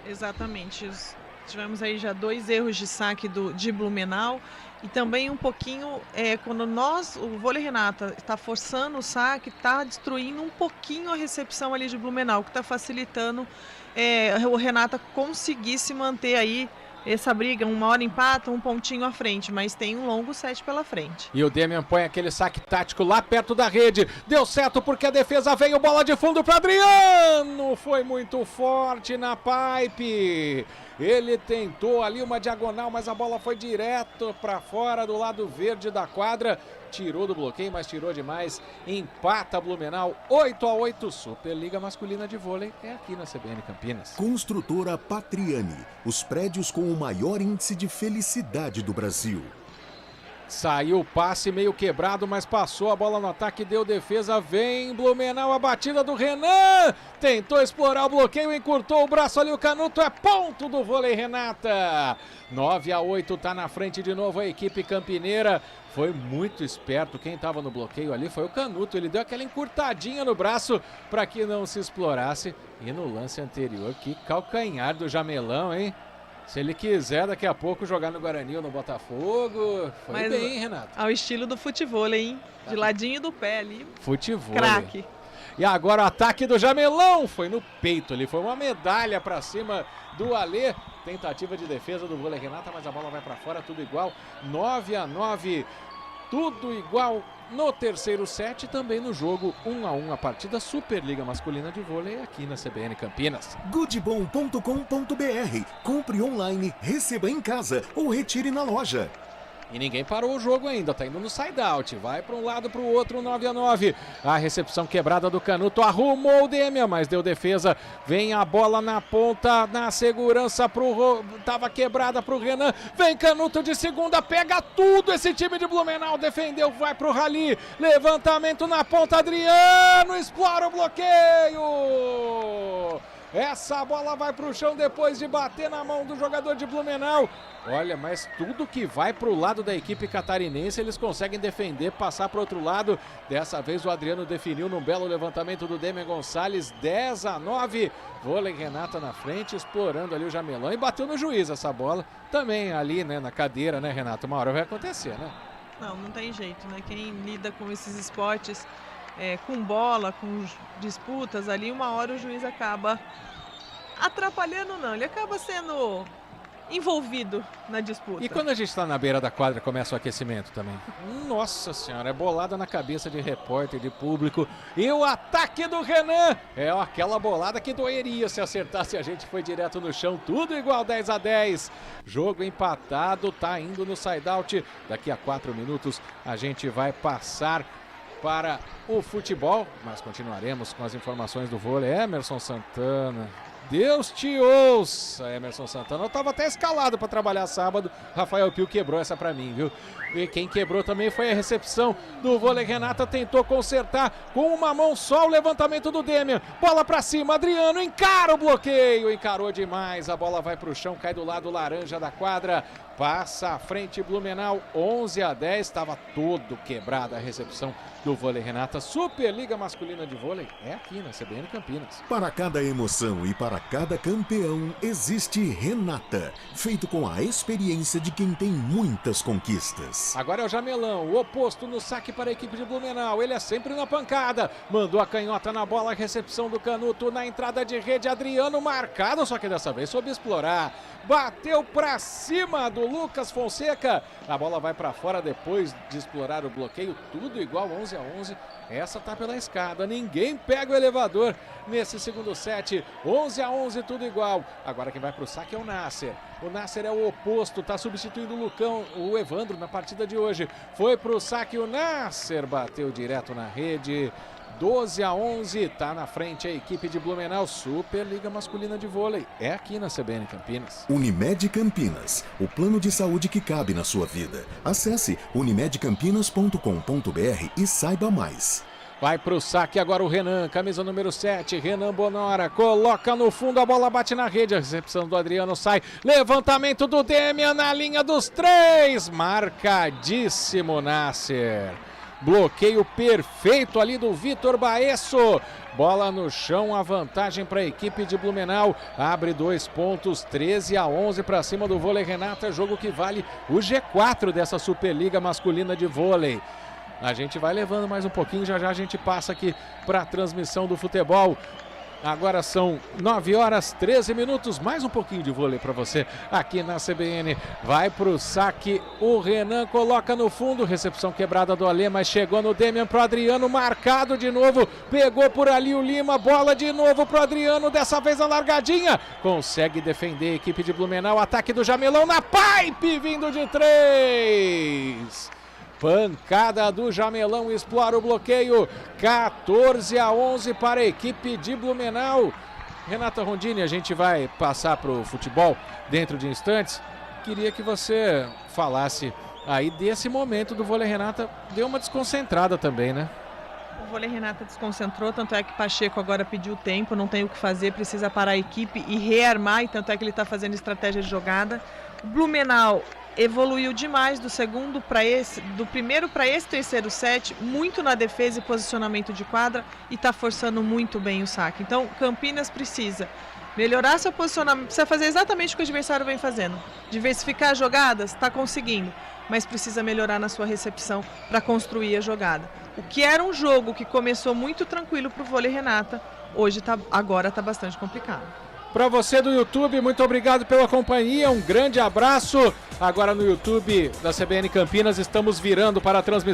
Exatamente, tivemos aí já 2 erros de saque de Blumenau e também um pouquinho, quando o vôlei Renata está forçando o saque, está destruindo um pouquinho a recepção ali de Blumenau, que está facilitando o Renata conseguir se manter aí essa briga, uma hora empata, um pontinho à frente, mas tem um longo set pela frente. E o Demian põe aquele saque tático lá perto da rede, deu certo porque a defesa veio, bola de fundo para Adriano, foi muito forte na pipe. Ele tentou ali uma diagonal, mas a bola foi direto para fora do lado verde da quadra. Tirou do bloqueio, mas tirou demais. Empata Blumenau, 8-8. Superliga Masculina de Vôlei é aqui na CBN Campinas. Construtora Patriani, os prédios com o maior índice de felicidade do Brasil. Saiu o passe meio quebrado, mas passou a bola no ataque, deu defesa, vem Blumenau, a batida do Renan, tentou explorar o bloqueio, encurtou o braço ali, o Canuto, é ponto do vôlei, Renata. 9-8, tá na frente de novo a equipe campineira. Foi muito esperto, quem estava no bloqueio ali foi o Canuto, ele deu aquela encurtadinha no braço para que não se explorasse. E no lance anterior, que calcanhar do Jamelão, hein? Se ele quiser daqui a pouco jogar no Guarani ou no Botafogo, foi mas bem, hein, Renato? Ao estilo do futevôlei, hein? De ladinho do pé ali. Futevôlei. Craque. E agora o ataque do Jamelão, foi no peito ali, foi uma medalha para cima do Alê. Tentativa de defesa do vôlei, Renata, mas a bola vai para fora, tudo igual. 9-9, tudo igual no terceiro set e também no jogo 1-1, a partida Superliga Masculina de Vôlei aqui na CBN Campinas. Goodbom.com.br. Compre online, receba em casa ou retire na loja. E ninguém parou o jogo ainda, tá indo no side-out, vai para um lado, para o outro, 9-9. A recepção quebrada do Canuto, arrumou o Demian, mas deu defesa. Vem a bola na ponta, na segurança, tava quebrada pro Renan. Vem Canuto de segunda, pega tudo esse time de Blumenau, defendeu, vai pro Rally. Levantamento na ponta, Adriano, explora o bloqueio. Essa bola vai para o chão depois de bater na mão do jogador de Blumenau. Olha, mas tudo que vai para o lado da equipe catarinense, eles conseguem defender, passar para o outro lado. Dessa vez o Adriano definiu num belo levantamento do Demian Gonçalves, 10-9. Vôlei, Renata na frente, explorando ali o Jamelão e bateu no juiz essa bola. Também ali, né, na cadeira, né, Renato? Uma hora vai acontecer, né? Não tem jeito, né? Quem lida com esses esportes, com bola, com disputas ali, uma hora o juiz acaba atrapalhando, não, ele acaba sendo envolvido na disputa. E quando a gente está na beira da quadra, começa o aquecimento também. Nossa senhora, é bolada na cabeça de repórter, de público. E o ataque do Renan é aquela bolada que doeria se acertasse, a gente foi direto no chão, tudo igual, 10-10. Jogo empatado, tá indo no side-out. Daqui a 4 minutos a gente vai passar para o futebol, mas continuaremos com as informações do vôlei. Emerson Santana, Deus te ouça, Emerson Santana. Eu estava até escalado para trabalhar sábado. Rafael Pio quebrou essa para mim, viu? E quem quebrou também foi a recepção do vôlei. Renata tentou consertar com uma mão só o levantamento do Demian. Bola para cima, Adriano encara o bloqueio, encarou demais. A bola vai para o chão, cai do lado laranja da quadra. Passa à frente Blumenau, 11-10. Estava todo quebrada a recepção do vôlei, Renata. Superliga Masculina de Vôlei é aqui na CBN Campinas. Para cada emoção e para cada campeão, existe Renata, feito com a experiência de quem tem muitas conquistas. Agora é o Jamelão, o oposto no saque para a equipe de Blumenau. Ele é sempre na pancada. Mandou a canhota na bola, a recepção do Canuto na entrada de rede. Adriano marcado, só que dessa vez soube explorar. Bateu para cima do Lucas Fonseca. A bola vai para fora depois de explorar o bloqueio. Tudo igual, 11-11. Essa tá pela escada. Ninguém pega o elevador nesse segundo set. 11-11, tudo igual. Agora quem vai para o saque é o Nasser. O Nasser é o oposto, tá substituindo o Lucão, o Evandro na partida de hoje. Foi para o saque o Nasser, bateu direto na rede. 12-11, tá na frente a equipe de Blumenau. Superliga Masculina de Vôlei é aqui na CBN Campinas. Unimed Campinas, o plano de saúde que cabe na sua vida. Acesse unimedcampinas.com.br e saiba mais. Vai pro saque agora o Renan, camisa número 7, Renan Bonora, coloca no fundo, a bola bate na rede, a recepção do Adriano sai, levantamento do Demian na linha dos 3, marcadíssimo Nasser. Bloqueio perfeito ali do Vitor Baesso. Bola no chão, a vantagem para a equipe de Blumenau. Abre 2 pontos, 13-11 para cima do vôlei, Renata. Jogo que vale o G4 dessa Superliga Masculina de Vôlei. A gente vai levando mais um pouquinho, já já a gente passa aqui para a transmissão do futebol. Agora são 9 horas 13 minutos, mais um pouquinho de vôlei para você aqui na CBN. Vai pro saque, o Renan coloca no fundo, recepção quebrada do Alê, mas chegou no Demian pro Adriano, marcado de novo, pegou por ali o Lima, bola de novo pro Adriano, dessa vez a largadinha, consegue defender a equipe de Blumenau, ataque do Jamelão na pipe, vindo de 3. Pancada do Jamelão, explora o bloqueio, 14-11 para a equipe de Blumenau. Renata Rondini, a gente vai passar para o futebol dentro de instantes. Queria que você falasse aí desse momento do vôlei. Renata deu uma desconcentrada também, né? O vôlei Renata desconcentrou, tanto é que Pacheco agora pediu tempo, não tem o que fazer, precisa parar a equipe e rearmar, e tanto é que ele está fazendo estratégia de jogada. O Blumenau evoluiu demais do primeiro para esse terceiro set, muito na defesa e posicionamento de quadra, e está forçando muito bem o saque. Então, Campinas precisa melhorar seu posicionamento, precisa fazer exatamente o que o adversário vem fazendo. Diversificar as jogadas, está conseguindo, mas precisa melhorar na sua recepção para construir a jogada. O que era um jogo que começou muito tranquilo para o vôlei Renata, agora está bastante complicado. Para você do YouTube, muito obrigado pela companhia, um grande abraço. Agora no YouTube da CBN Campinas, estamos virando para a transmissão